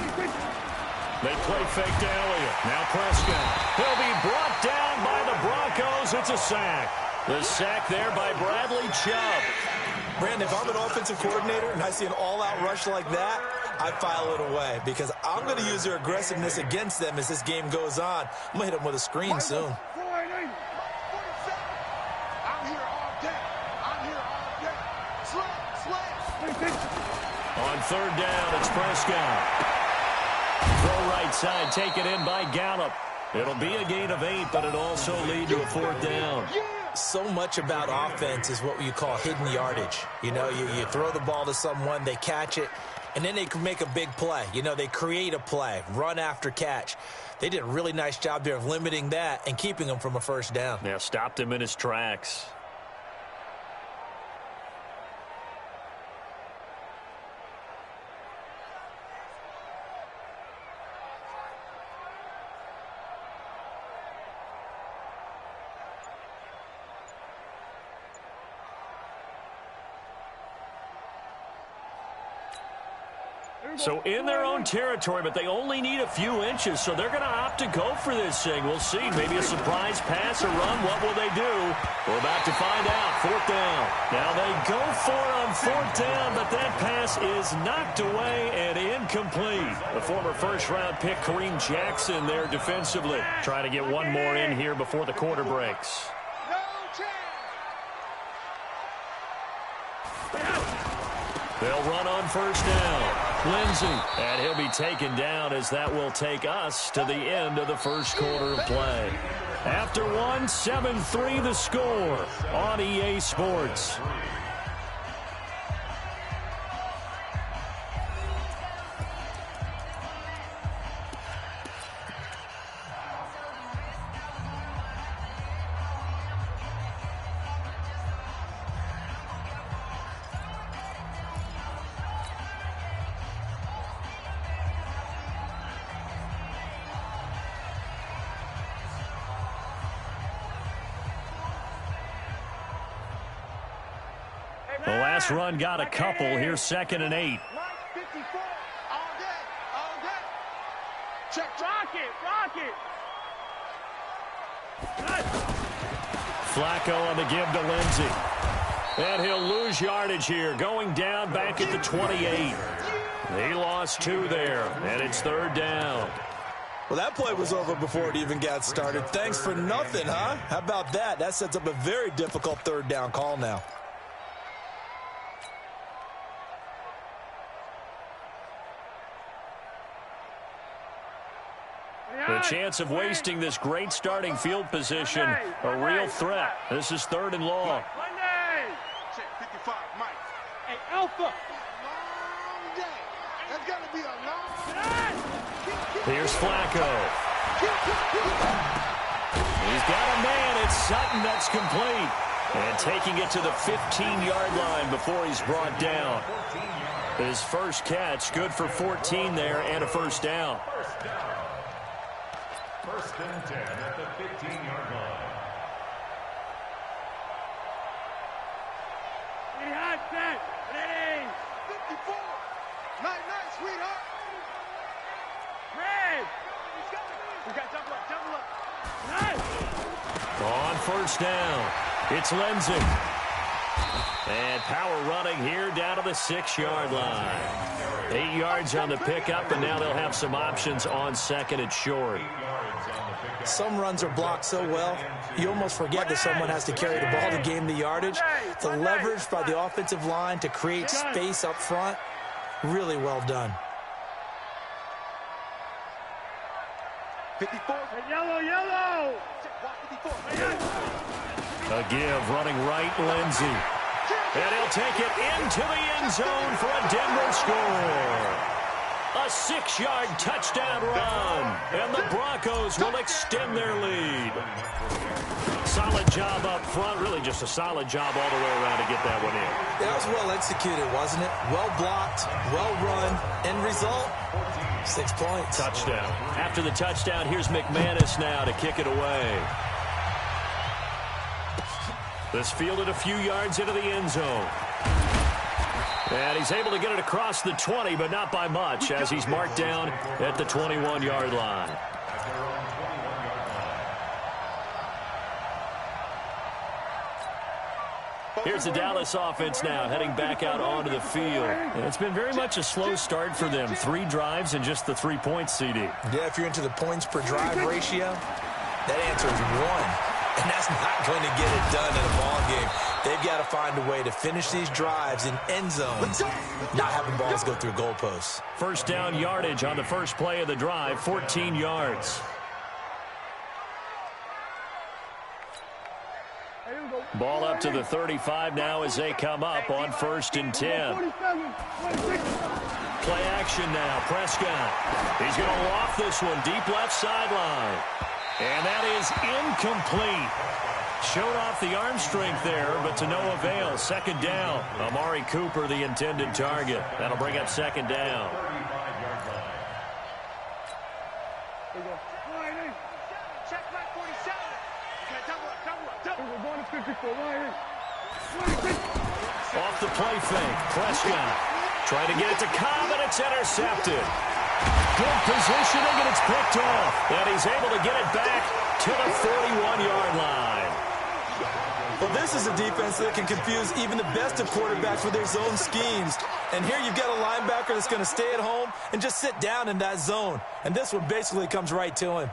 They play fake to Elliott. Now Prescott. He'll be brought down by the Broncos. It's a sack. The sack there by Bradley Chubb. Brandon, if I'm an offensive coordinator and I see an all-out rush like that, I file it away because I'm going to use their aggressiveness against them as this game goes on. I'm going to hit them with a screen soon. On 3rd down, it's Prescott. Throw right side, taken in by Gallup. It'll be a gain of 8, but it'll also lead to a 4th down. So much about offense is what you call hidden yardage. You know, you throw the ball to someone, they catch it, and then they can make a big play. You know, they create a play, run after catch. They did a really nice job there of limiting that and keeping him from a 1st down. Yeah, stopped him in his tracks. So in their own territory, but they only need a few inches, so they're going to opt to go for this thing. We'll see. Maybe a surprise pass or run. What will they do? We're about to find out. 4th down. Now they go for it on 4th down, but that pass is knocked away and incomplete. The former 1st-round pick, Kareem Jackson, there defensively. Trying to get one more in here before the quarter breaks. They'll run on 1st down. Lindsey, and he'll be taken down as that will take us to the end of the 1st quarter of play. After 1, 7-3 the score on EA Sports. The last run got a couple. Here's 2nd and 8. 54. All day. Check. Rock it. Flacco on the give to Lindsey. And he'll lose yardage here. Going down back at the 28. He lost 2 there. And it's 3rd down. Well, that play was over before it even got started. Thanks for nothing, huh? How about that? That sets up a very difficult 3rd down call now. The chance of wasting this great starting field position, a real threat. This is 3rd and long. Check 55, Mike. Hey, Alpha. Long day. That's got to be a long day. Here's Flacco. He's got a man. It's Sutton that's complete. And taking it to the 15-yard line before he's brought down. His 1st catch, good for 14 there and a 1st down. 1st and 10 at the 15-yard line. Hot set. Ready. 54. Night, sweetheart. Red. We got double up. Nice. On 1st down, it's Lindsey. And power running here down to the 6-yard line. 8 yards on the pickup, and now they'll have some options on second and short. Some runs are blocked so well, you almost forget that someone has to carry the ball to gain the yardage. The leverage by the offensive line to create space up front, really well done. 54. Yellow. A give, running right, Lindsey. And he'll take it into the end zone for a Denver score. A 6-yard touchdown run, and the Broncos will extend their lead. Solid job up front, really just a solid job all the way around to get that one in. That was well executed, wasn't it? Well blocked, well run, end result, 6 points. Touchdown. After the touchdown, here's McManus now to kick it away. This fielded a few yards into the end zone. And he's able to get it across the 20, but not by much, as he's marked down at the 21-yard line. Here's the Dallas offense now, heading back out onto the field. And it's been very much a slow start for them. 3 drives and just the 3 points, CD. Yeah, if you're into the points per drive ratio, that answer is 1. And that's not going to get it done in a ball game. They've got to find a way to finish these drives in end zones, not having balls go through goalposts. First down yardage on the first play of the drive, 14 yards. Ball up to the 35 now as they come up on 1st and 10. Play action now, Prescott. He's going to loft this one deep left sideline. And that is incomplete. Showed off the arm strength there, but to no avail. 2nd down. Amari Cooper, the intended target. That'll bring up 2nd down. Check back 47. Double up. Off the play fake. Prescott trying to get it to Cobb, and it's intercepted. Good positioning, and it's picked off. And he's able to get it back to the 41-yard line. Well, this is a defense that can confuse even the best of quarterbacks with their zone schemes. And here you've got a linebacker that's going to stay at home and just sit down in that zone. And this one basically comes right to him.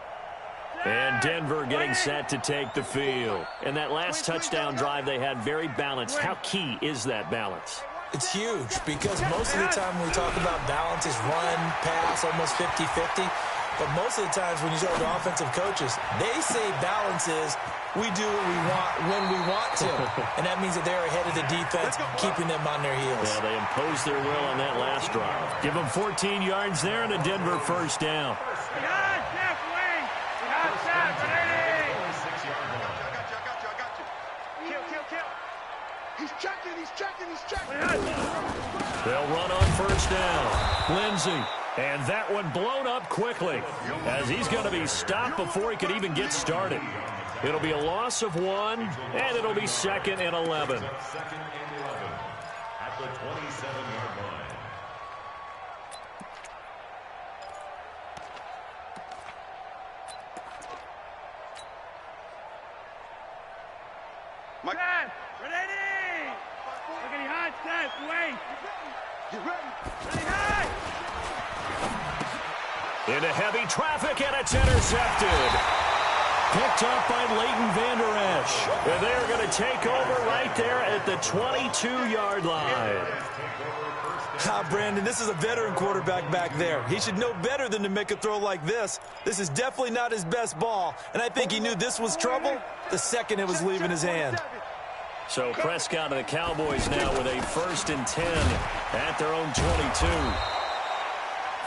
And Denver getting set to take the field. And that last touchdown drive they had very balanced. How key is that balance? It's huge because most of the time when we talk about balance is run, pass, almost 50-50. But most of the times when you talk to offensive coaches, they say balance is we do what we want when we want to. And that means that they're ahead of the defense, keeping them on their heels. Yeah, they imposed their will on that last drive. Give them 14 yards there and a Denver first down. He's checking. They'll run on 1st down. Lindsey. And that one blown up quickly as he's going to be stopped before he could even get started. It'll be a loss of 1, and it'll be 2nd and 11. At the 27-yard line. Mike. Ready! Look at the hot set. Wait. Get ready. Ready, high! Into heavy traffic, and it's intercepted. Picked up by Leighton Vander Esch. And they're going to take over right there at the 22-yard line. Brandon, this is a veteran quarterback back there. He should know better than to make a throw like this. This is definitely not his best ball, and I think he knew this was trouble the second it was leaving his hand. So Prescott and the Cowboys now with a 1st and 10 at their own 22.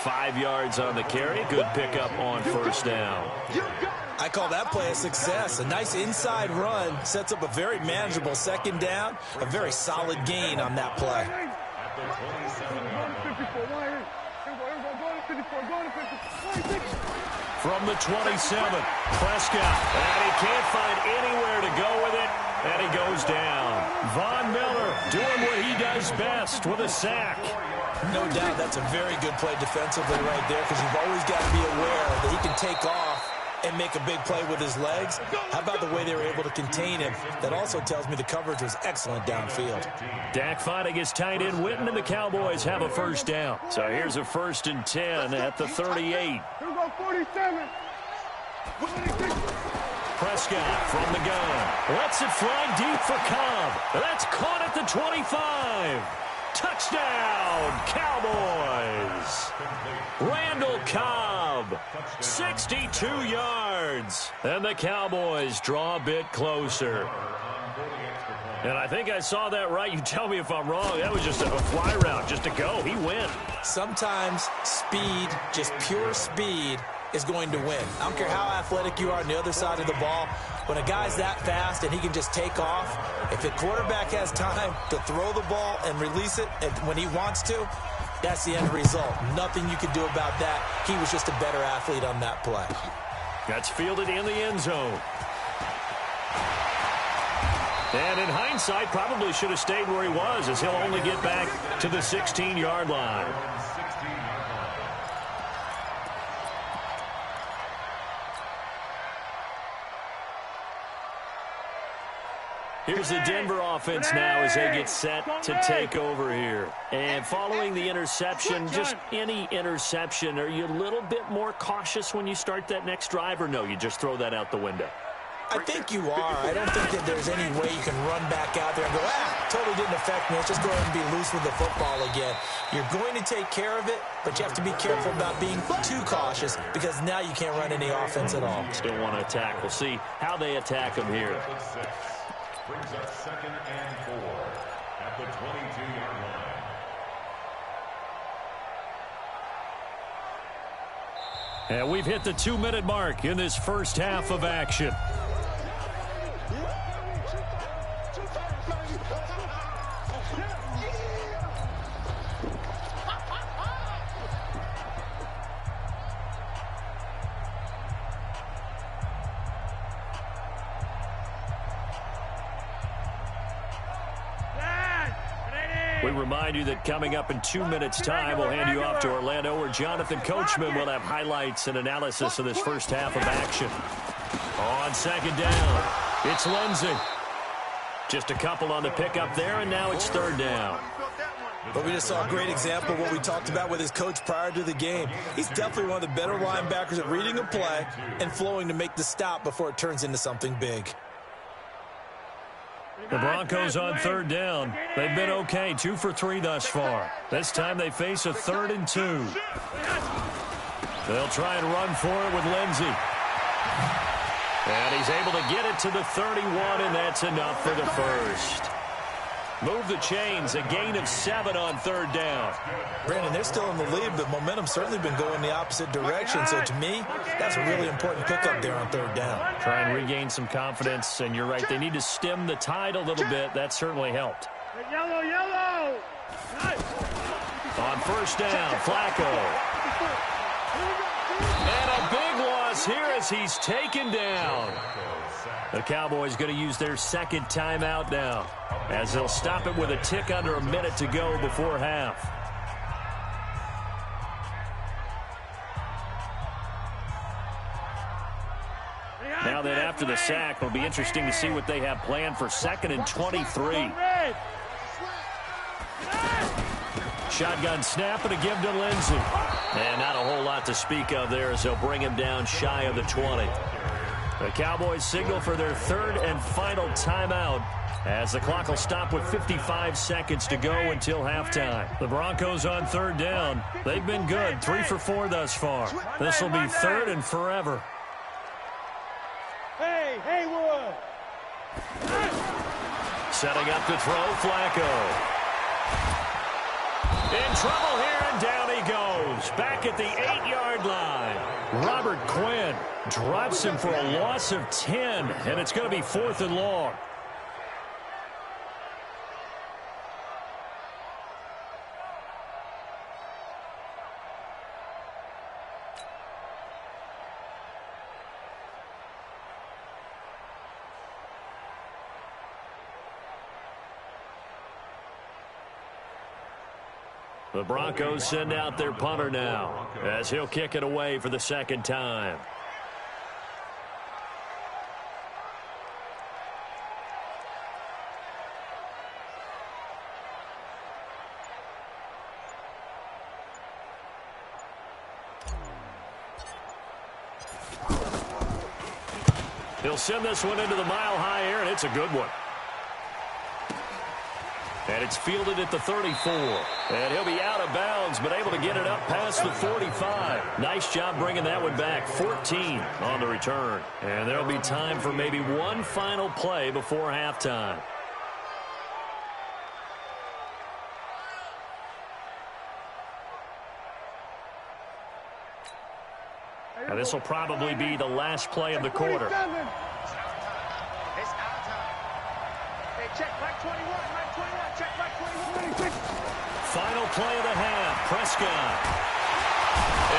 5 yards on the carry. Good pickup on 1st down. I call that play a success. A nice inside run sets up a very manageable 2nd down. A very solid gain on that play. From the 27, Prescott. And he can't find anywhere to go with it. And he goes down. Von Miller doing what he does best with a sack. No doubt that's a very good play defensively right there because you've always got to be aware that he can take off and make a big play with his legs. How about the way they were able to contain him? That also tells me the coverage was excellent downfield. Dak fighting his tight end Witten, and the Cowboys have a first down. So here's a 1st and 10 at the 38. Here we go, 47. Prescott from the gun. Lets it fly deep for Cobb. That's caught at the 25. Touchdown, Cowboys. Randall Cobb, 62 yards. And the Cowboys draw a bit closer. And I think I saw that right. You tell me if I'm wrong. That was just a fly route, just to go. He went. Sometimes speed, just pure speed, is going to win. I don't care how athletic you are on the other side of the ball. When a guy's that fast and he can just take off, if the quarterback has time to throw the ball and release it when he wants to, that's the end result. Nothing you can do about that. He was just a better athlete on that play. That's fielded in the end zone. And in hindsight, probably should have stayed where he was, as he'll only get back to the 16-yard line. Here's the Denver offense now as they get set to take over here. And following the interception, just any interception, are you a little bit more cautious when you start that next drive, or no, you just throw that out the window? I think you are. I don't think that there's any way you can run back out there and go, totally didn't affect me. Let's just go ahead and be loose with the football again. You're going to take care of it, but you have to be careful about being too cautious because now you can't run any offense at all. Still want to attack. We'll see how they attack him here. Brings up 2nd and 4 at the 22-yard line. And we've hit the 2-minute mark in this first half of action. We remind you that coming up in 2 minutes' time, we'll hand you off to Orlando, where Jonathan Coachman will have highlights and analysis of this first half of action. On 2nd down, it's Lindsey. Just a couple on the pickup there, and now it's 3rd down. But we just saw a great example of what we talked about with his coach prior to the game. He's definitely one of the better linebackers at reading a play and flowing to make the stop before it turns into something big. The Broncos on 3rd down. They've been okay, 2 for 3 thus far. This time they face a 3rd and 2. They'll try and run for it with Lindsey. And he's able to get it to the 31, and that's enough for the first. Move the chains, a gain of 7 on 3rd down. Brandon, they're still in the lead, but momentum's certainly been going the opposite direction. So to me, that's a really important pickup there on 3rd down. Try and regain some confidence, and you're right, they need to stem the tide a little bit. That certainly helped. Yellow, yellow. On 1st down, Flacco. And a big loss here as he's taken down. The Cowboys going to use their 2nd timeout now, as they'll stop it with a tick under a minute to go before half. Now that after the sack, it'll be interesting to see what they have planned for 2nd and 23. Shotgun snap and a give to Lindsey. And not a whole lot to speak of there as they'll bring him down shy of the 20. The Cowboys signal for their 3rd and final timeout as the clock will stop with 55 seconds to go until halftime. The Broncos on 3rd down. They've been good, 3 for 4 thus far. This will be 3rd and forever. Hey, Haywood. Setting up to throw, Flacco. In trouble here, and down he goes. Back at the 8-yard line. Robert Quinn drops him for a loss of 10, and it's going to be 4th and long. The Broncos send out their punter now as he'll kick it away for the 2nd time. He'll send this one into the mile-high air, and it's a good one. And it's fielded at the 34. And he'll be out of bounds, but able to get it up past the 45. Nice job bringing that one back. 14 on the return. And there'll be time for maybe one final play before halftime. And this will probably be the last play of the quarter. It's our time. Hey, check back 21, back 21, check back 21. Final play of the half. Prescott.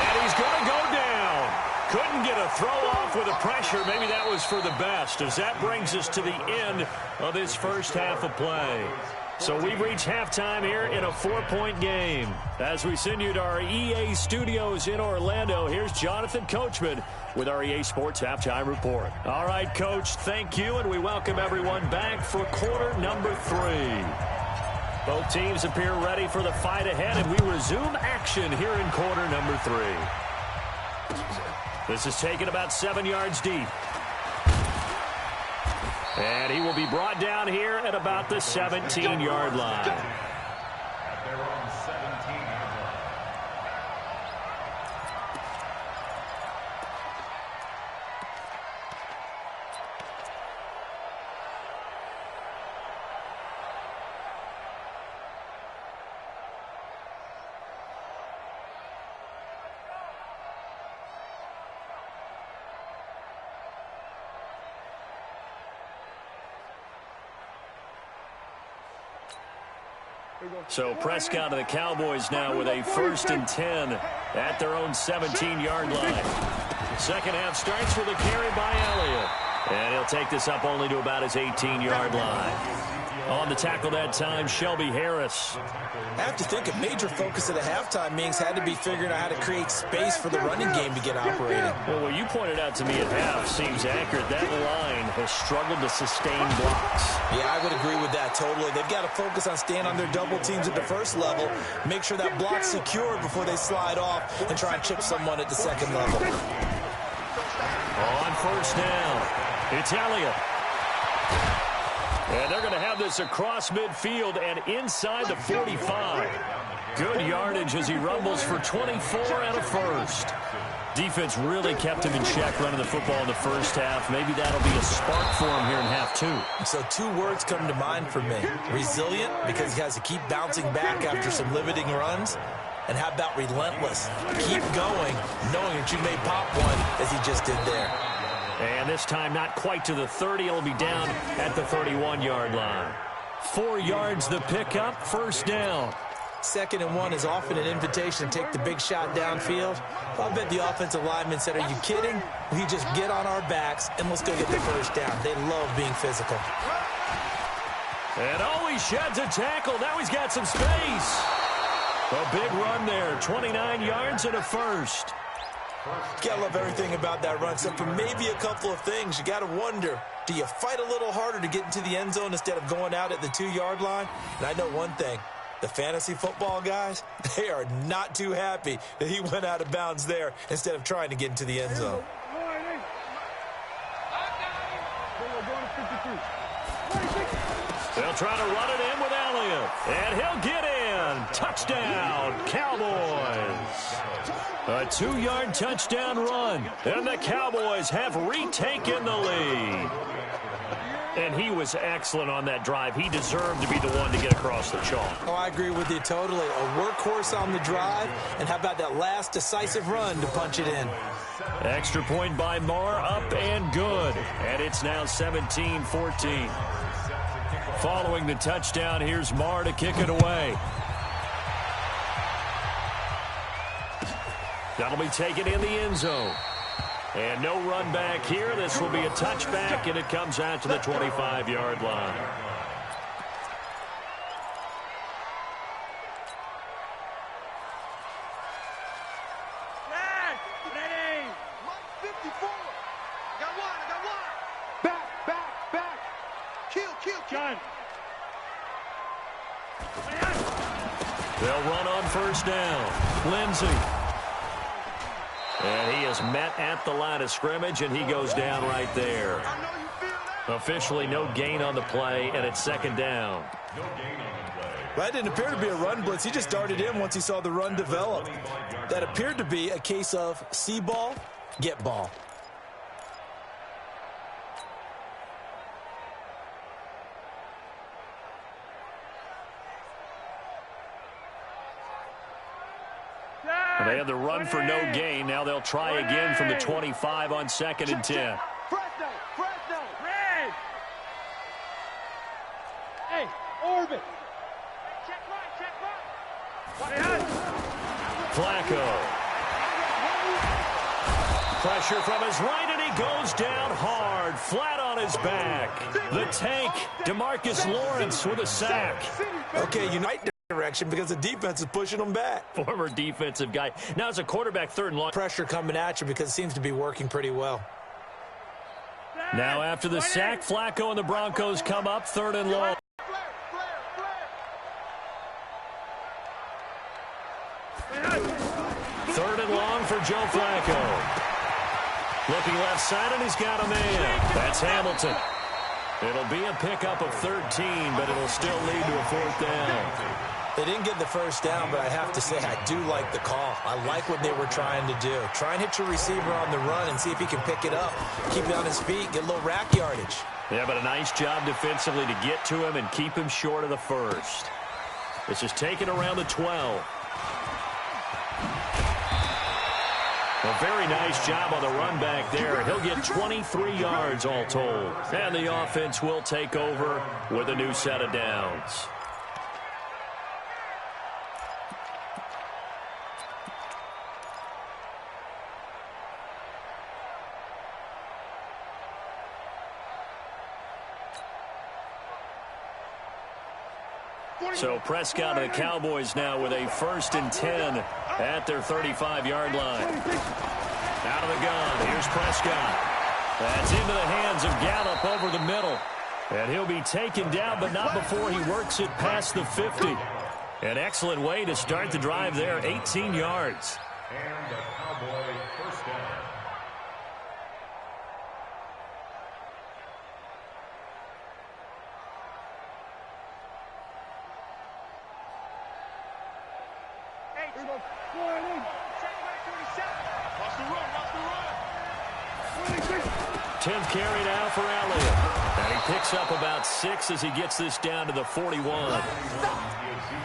And he's going to go down. Couldn't get a throw off with the pressure. Maybe that was for the best, as that brings us to the end of this first half of play. So we've reached halftime here in a 4-point game. As we send you to our EA studios in Orlando, here's Jonathan Coachman with our EA Sports Halftime Report. All right, Coach, thank you, and we welcome everyone back for quarter number 3. Both teams appear ready for the fight ahead, and we resume action here in quarter number 3. This is taken about 7 yards deep. And he will be brought down here at about the 17-yard line. At their own 17-yard line. So Prescott of the Cowboys now with a 1st and 10 at their own 17-yard line. Second half starts with a carry by Elliott. And he'll take this up only to about his 18-yard line. On the tackle that time, Shelby Harris. I have to think a major focus of the halftime meetings had to be figuring out how to create space for the running game to get operating. Well, what you pointed out to me at half seems accurate. That line has struggled to sustain blocks. Yeah, I would agree with that totally. They've got to focus on staying on their double teams at the first level, make sure that block's secure before they slide off and try and chip someone at the second level. On first down, it's Elliott. And they're going to have this across midfield and inside the 45. Good yardage as he rumbles for 24 and a first. Defense really kept him in check running the football in the first half. Maybe that'll be a spark for him here in half 2. So 2 words come to mind for me. Resilient, because he has to keep bouncing back after some limiting runs. And how about relentless? Keep going, knowing that you may pop one as he just did there. And this time not quite to the 30. It'll be down at the 31-yard line. 4 yards the pickup, first down. 2nd and 1 is often an invitation to take the big shot downfield. I'll bet the offensive lineman said, are you kidding? We just get on our backs and let's go get the first down. They love being physical. And he sheds a tackle. Now he's got some space. A big run there, 29 yards and a first. You gotta love everything about that run, except for maybe a couple of things. You gotta wonder, do you fight a little harder to get into the end zone instead of going out at the 2-yard line? And I know one thing, the fantasy football guys, they are not too happy that he went out of bounds there instead of trying to get into the end zone. They'll try to run it in with Elliott, and he'll get in. Touchdown, Cowboys. A 2-yard touchdown run, and the Cowboys have retaken the lead. And he was excellent on that drive. He deserved to be the one to get across the chalk. Oh, I agree with you totally. A workhorse on the drive, and how about that last decisive run to punch it in? Extra point by Marr, up and good. And it's now 17-14. Following the touchdown, here's Marr to kick it away. That'll be taken in the end zone. And no run back here. This will be a touchback, and it comes out to the 25-yard line. Ready. Mike 54. Got one. Back. Kill. John. They'll run on first down. Lindsey. And he is met at the line of scrimmage, and he goes down right there. Officially no gain on the play, and it's second down. No gain on the play. That didn't appear to be a run blitz. He just darted in once he saw the run develop. That appeared to be a case of see ball, get ball. And they had the run for no gain. Now they'll try again from the 25 on 2nd and 10. Fresno! Red! Hey, orbit! Check right! Flacco. Pressure from his right, and he goes down hard, flat on his back. The tank, DeMarcus Lawrence with a sack. Okay, unite direction because the defense is pushing them back. Former defensive guy. Now it's a quarterback 3rd and long. Pressure coming at you because it seems to be working pretty well. Now after the sack, Flacco and the Broncos come up 3rd and long. Third and long for Joe Flacco. Looking left side, and he's got a man. That's Hamilton. It'll be a pickup of 13, but it'll still lead to a 4th down. They didn't get the first down, but I have to say I do like the call. I like what they were trying to do. Try and hit your receiver on the run and see if he can pick it up. Keep it on his feet, get a little rack yardage. Yeah, but a nice job defensively to get to him and keep him short of the first. This is taken around the 12. A very nice job on the run back there. He'll get 23 yards all told. And the offense will take over with a new set of downs. So Prescott and the Cowboys now with a 1st and 10 at their 35-yard line. Out of the gun, here's Prescott. That's into the hands of Gallup over the middle. And he'll be taken down, but not before he works it past the 50. An excellent way to start the drive there, 18 yards. And the Cowboy 1st down. Watch the run. 10th carry now for Elliott. And he picks up about 6 as he gets this down to the 41.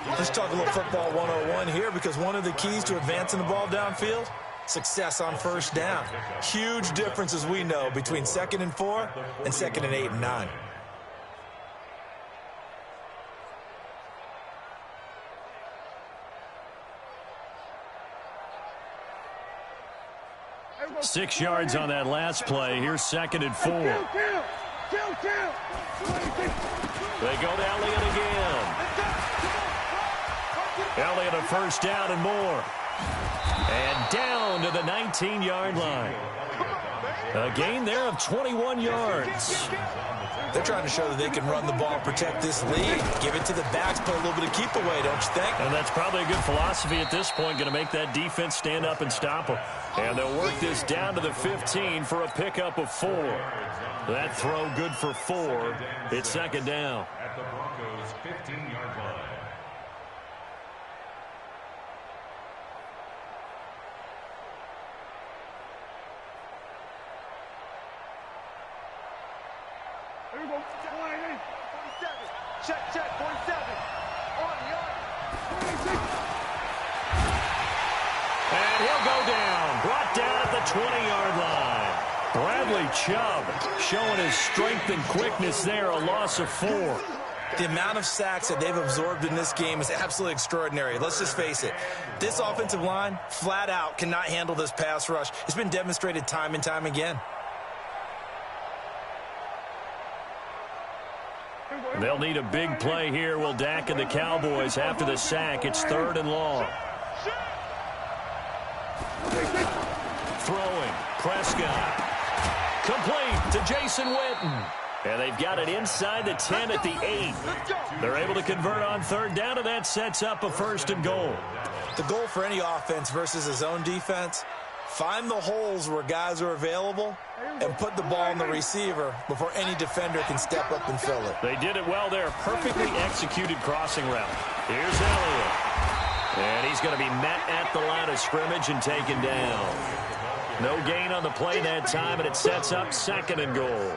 Let's talk a little football 101 here because one of the keys to advancing the ball downfield, success on 1st down. Huge difference, as we know, between 2nd and 4 and 2nd and 8 and 9. Six yards on that last play. Here's 2nd and 4. They go to Elliott again. Elliott a 1st down and more. And down to the 19-yard line. A gain there of 21 yards. They're trying to show that they can run the ball, protect this lead, give it to the backs, put a little bit of keep away, don't you think? And that's probably a good philosophy at this point, going to make that defense stand up and stop them. And they'll work this down to the 15 for a pickup of 4. That throw good for 4. It's 2nd down. At the Broncos' 15-yard line. Here we go. 47. Check. 47. On the yard. And he'll go down. Brought down at the 20-yard line. Bradley Chubb showing his strength and quickness there. A loss of 4. The amount of sacks that they've absorbed in this game is absolutely extraordinary. Let's just face it. This offensive line, flat out, cannot handle this pass rush. It's been demonstrated time and time again. They'll need a big play here, will Dak and the Cowboys. After the sack, it's 3rd and long. Throwing, Prescott. Complete to Jason Witten. And they've got it inside the 10 at the 8. They're able to convert on 3rd down, and that sets up a 1st and goal. The goal for any offense versus his own defense, Find the holes where guys are available and put the ball in the receiver before any defender can step up and fill it. They did it well there. Perfectly executed crossing route. Here's Elliott. And he's going to be met at the line of scrimmage and taken down. No gain on the play that time, and it sets up 2nd and goal.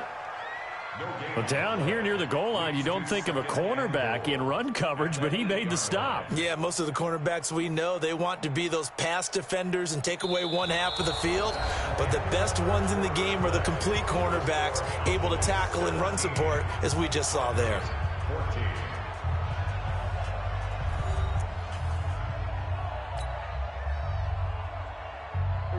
Well, down here near the goal line, you don't think of a cornerback in run coverage, but he made the stop. Yeah, most of the cornerbacks we know, they want to be those pass defenders and take away one half of the field. But the best ones in the game are the complete cornerbacks, able to tackle and run support, as we just saw there. 14.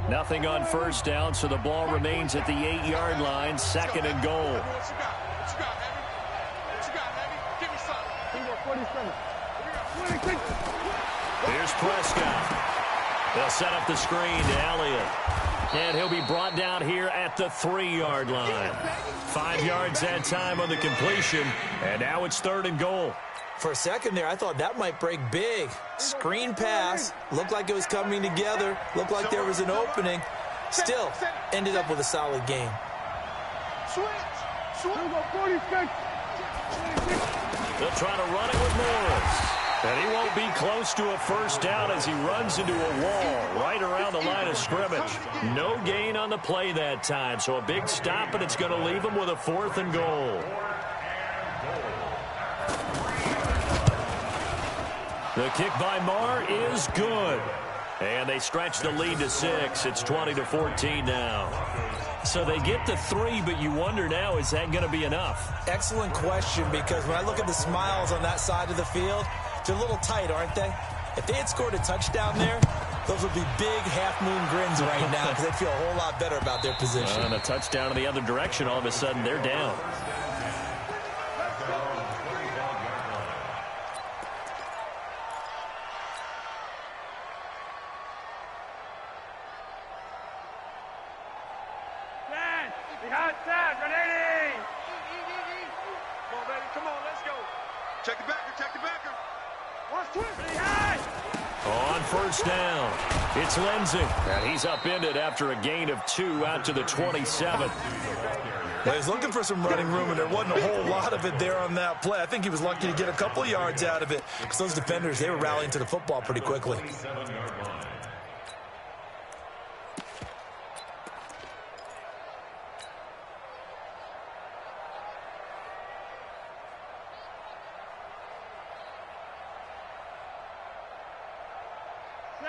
Nothing on first down, so the ball remains at the 8-yard line. 2nd and goal. What you got? What you got, Heavy? What you got, Heavy? Give me something. Here's Prescott. They'll set up the screen to Elliott. And he'll be brought down here at the 3-yard line. 5 yards that time on the completion, and now it's 3rd and goal. For a second there, I thought that might break big. Screen pass. Looked like it was coming together. Looked like there was an opening. Still, ended up with a solid game. Switch. They'll try to run it with Morris. And he won't be close to a first down as he runs into a wall right around the line of scrimmage. No gain on the play that time, so a big stop, and it's going to leave him with a 4th and goal. The kick by Marr is good. And they stretch the lead to 6. It's 20-14 now. So they get the 3, but you wonder now, is that going to be enough? Excellent question, because when I look at the smiles on that side of the field, they're a little tight, aren't they? If they had scored a touchdown there, those would be big half-moon grins right now because they'd feel a whole lot better about their position. And a touchdown in the other direction, all of a sudden they're down. Check the backer, check the backer. On first down, it's Lindsey. And he's upended after a gain of 2 out to the 27. Well, he's looking for some running room, and there wasn't a whole lot of it there on that play. I think he was lucky to get a couple yards out of it because those defenders, they were rallying to the football pretty quickly.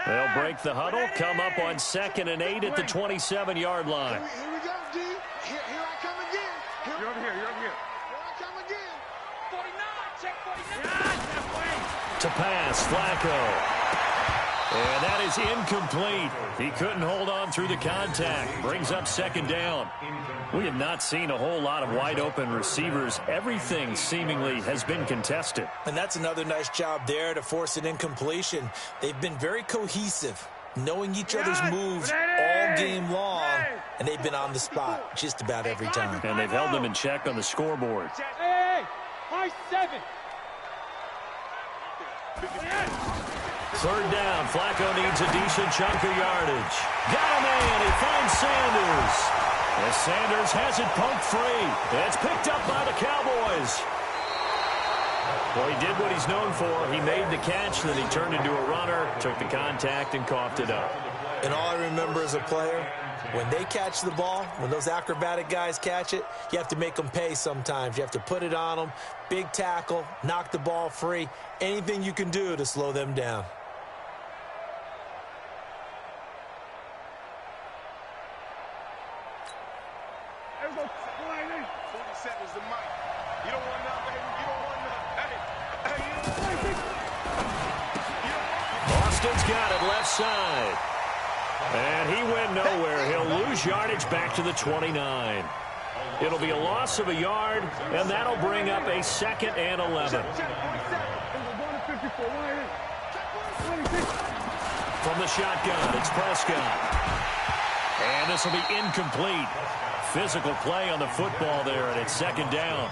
They'll break the huddle, come up on 2nd and 8 at the 27-yard line. Here we go, D. Here I come again. You're over here. Here I come again. 49. Check 49. To pass, Flacco. And that is incomplete. He couldn't hold on through the contact. Brings up 2nd down. We have not seen a whole lot of wide-open receivers. Everything seemingly has been contested. And that's another nice job there to force an incompletion. They've been very cohesive, knowing each other's moves all game long, and they've been on the spot just about every time. And they've held them in check on the scoreboard. Hey, high 7. 3rd down, Flacco needs a decent chunk of yardage. Got a man, he finds Sanders. As Sanders has it poked free. It's picked up by the Cowboys. Well, he did what he's known for. He made the catch, then he turned into a runner, took the contact, and coughed it up. And all I remember as a player, when they catch the ball, when those acrobatic guys catch it, you have to make them pay sometimes. You have to put it on them, big tackle, knock the ball free, anything you can do to slow them down. Austin's got it left side. And he went nowhere. He'll lose yardage back to the 29. It'll be a loss of a yard, and that'll bring up a 2nd and 11. From the shotgun, it's Prescott. And this will be incomplete. Physical play on the football there, and it's 2nd down.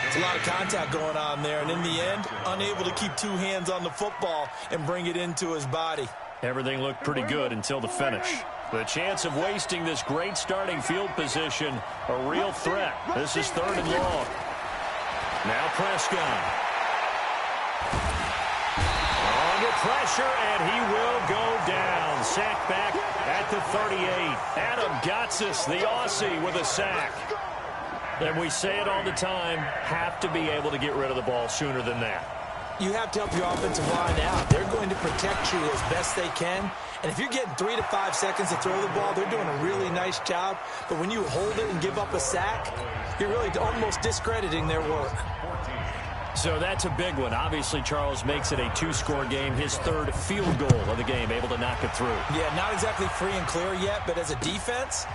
It's a lot of contact going on there, and in the end, unable to keep 2 hands on the football and bring it into his body. Everything looked pretty good until the finish. The chance of wasting this great starting field position, a real threat. This is 3rd and long. Now Prescott. Under pressure, and he will go down. Sack back at the 38. Adam Gotsis, the Aussie, with a sack. And we say it all the time, have to be able to get rid of the ball sooner than that. You have to help your offensive line out. They're going to protect you as best they can. And if you're getting 3 to 5 seconds to throw the ball, they're doing a really nice job. But when you hold it and give up a sack, you're really almost discrediting their work. So that's a big one. Obviously, Charles makes it a 2-score game, his 3rd field goal of the game, able to knock it through. Yeah, not exactly free and clear yet, but as a defense,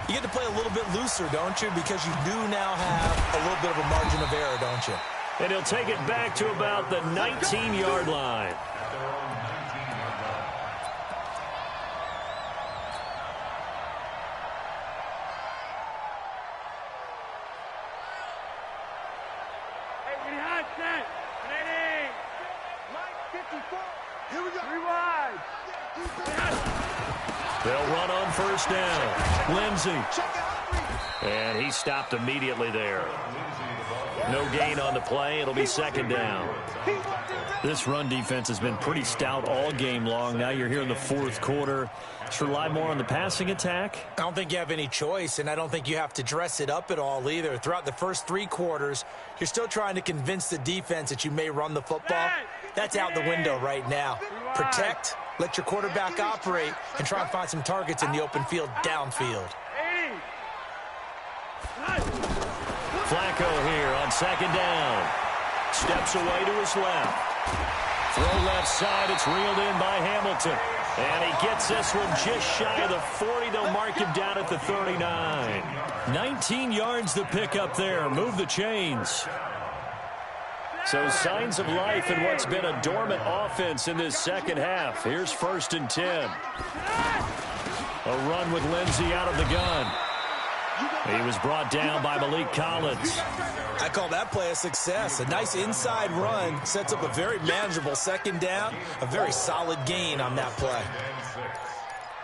you get to play a little bit looser, don't you? Because you do now have a little bit of a margin of error, don't you? And he'll take it back to about the 19-yard line. Here we go. Rewind. They'll run on 1st down. Lindsey. And he stopped immediately there. No gain on the play. It'll be 2nd down. This run defense has been pretty stout all game long. Now you're here in the 4th quarter. Should rely more on the passing attack? I don't think you have any choice, and I don't think you have to dress it up at all either. Throughout the first 3 quarters, you're still trying to convince the defense that you may run the football. That's out the window right now. Protect, let your quarterback operate, and try and find some targets in the open field downfield. Flacco here on 2nd down. Steps away to his left. Throw left side. It's reeled in by Hamilton. And he gets this one just shy of the 40. They'll mark him down at the 39. 19 yards to pick up there. Move the chains. So signs of life in what's been a dormant offense in this 2nd half. Here's 1st and 10. A run with Lindsey out of the gun. He was brought down by Malik Collins. I call that play a success. A nice inside run sets up a very manageable 2nd down. A very solid gain on that play.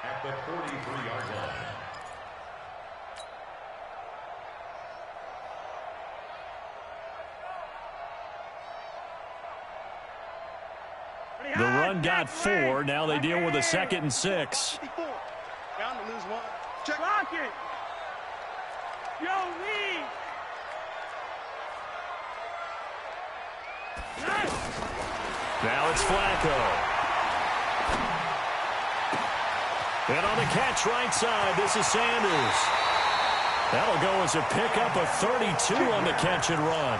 At the 43-yard line. The run got 4. Now they deal with a 2nd and 6. Bound to lose one. Check. Block it. Yo, lead. Now it's Flacco. And on the catch right side, this is Sanders. That'll go as a pickup of 32 on the catch and run.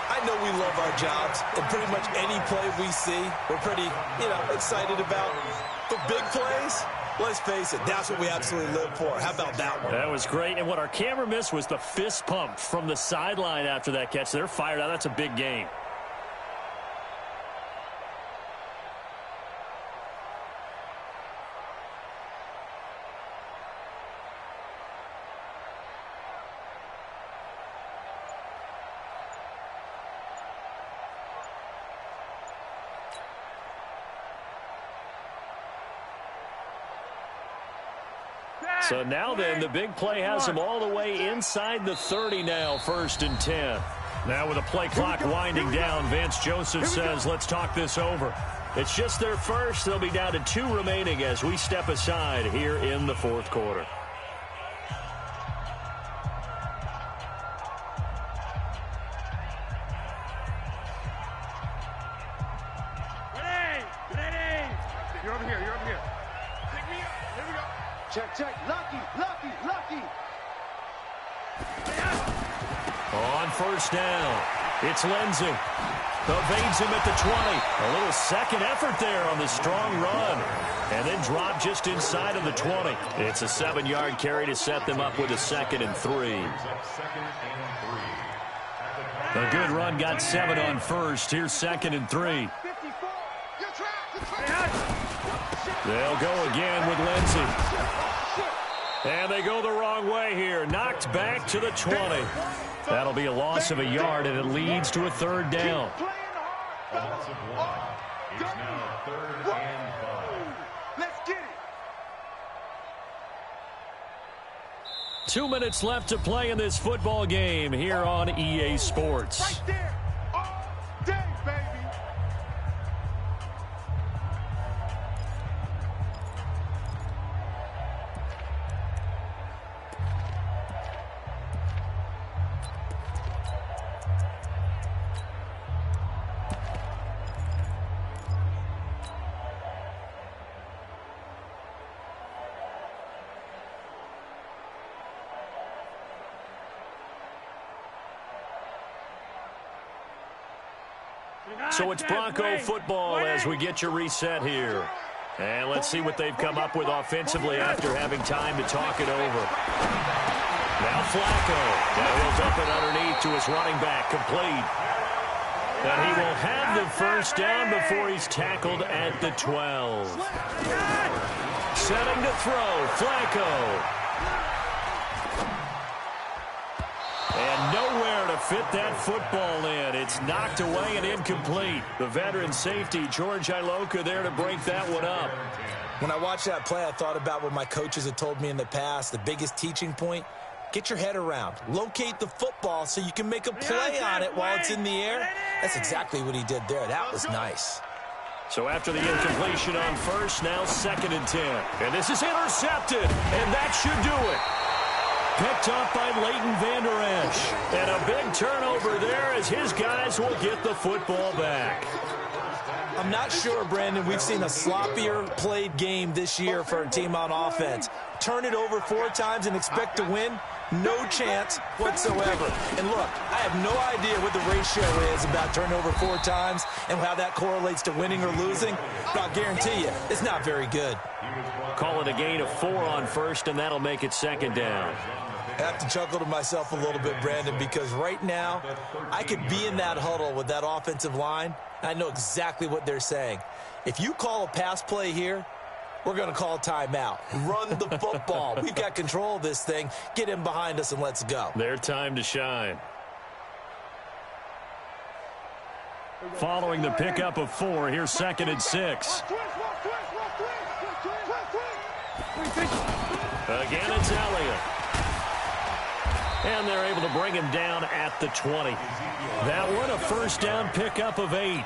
I know we love our jobs, and pretty much any play we see, we're pretty, excited about. The big plays, let's face it, that's what we absolutely live for. How about that one? That was great, and what our camera missed was the fist pump from the sideline after that catch. They're fired out. That's a big game. So now then, the big play has them all the way inside the 30 now, 1st and 10. Now with the play clock winding down, Vance Joseph says, let's talk this over. It's just their first. They'll be down to 2 remaining as we step aside here in the 4th quarter. Ready. You're over here. Pick me up. Here we go. Check. Lucky. On 1st down, it's Lindsey. Evades him at the 20. A little second effort there on the strong run. And then drop just inside of the 20. It's a 7-yard carry to set them up with a 2nd and 3. A good run got 7 on 1st. Here's 2nd and 3. They'll go again with Lindsey. And they go the wrong way here. Knocked back to the 20. That'll be a loss of a yard, and it leads to a 3rd down. A loss of 1. It's now 3rd and 5. Let's get it. 2 minutes left to play in this football game here on EA Sports. Right there, all day, baby. So it's Bronco football as we get your reset here. And let's see what they've come up with offensively after having time to talk it over. Now Flacco. Now he'll dump it underneath to his running back, complete. And he will have the first down before he's tackled at the 12. Setting to throw, Flacco. And nowhere to fit that football in. It's knocked away and incomplete. The veteran safety, George Iloka, there to break that one up. When I watched that play, I thought about what my coaches had told me in the past. The biggest teaching point, get your head around. Locate the football so you can make a play on it while it's in the air. That's exactly what he did there. That was nice. So after the incompletion on first, now 2nd and 10. And this is intercepted, and that should do it. Picked up by Leighton Vander Esch. And a big turnover there as his guys will get the football back. I'm not sure, Brandon, we've seen a sloppier played game this year for a team on offense. Turn it over 4 times and expect to win? No chance whatsoever. And look, I have no idea what the ratio is about turnover 4 times and how that correlates to winning or losing, but I'll guarantee you, it's not very good. Call it a gain of 4 on first, and that'll make it 2nd down. I have to chuckle to myself a little bit, Brandon, because right now I could be in that huddle with that offensive line, and I know exactly what they're saying. If you call a pass play here, we're going to call timeout. Run the football. We've got control of this thing. Get in behind us and let's go. Their time to shine. Following the pickup of 4, here's 2nd and 6. Again, it's Elliott. And they're able to bring him down at the 20. That one, a first down pickup of 8.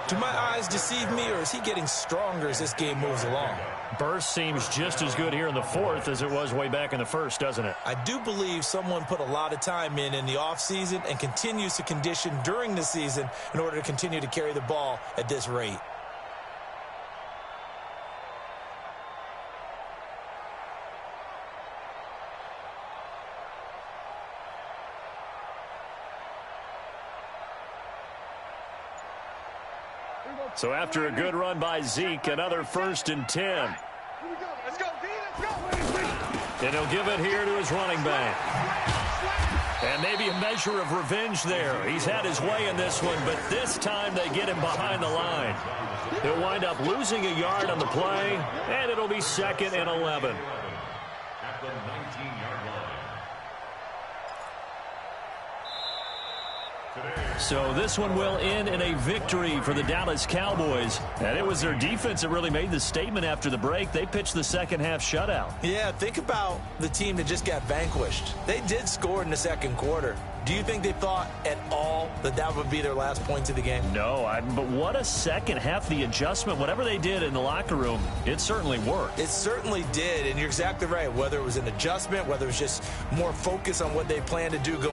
Do my eyes deceive me, or is he getting stronger as this game moves along? Burst seems just as good here in the 4th as it was way back in the 1st, doesn't it? I do believe someone put a lot of time in the offseason and continues to condition during the season in order to continue to carry the ball at this rate. So after a good run by Zeke, another 1st and 10. Let's go, D, let's go. And he'll give it here to his running back. And maybe a measure of revenge there. He's had his way in this one, but this time they get him behind the line. He'll wind up losing a yard on the play, and it'll be 2nd and 11. At the 19-yard line. So this one will end in a victory for the Dallas Cowboys. And it was their defense that really made the statement after the break. They pitched the second half shutout. Yeah, think about the team that just got vanquished. They did score in the 2nd quarter. Do you think they thought at all that that would be their last points of the game? No, but what a second half. The adjustment, whatever they did in the locker room, it certainly worked. It certainly did, and you're exactly right. Whether it was an adjustment, whether it was just more focus on what they planned to do going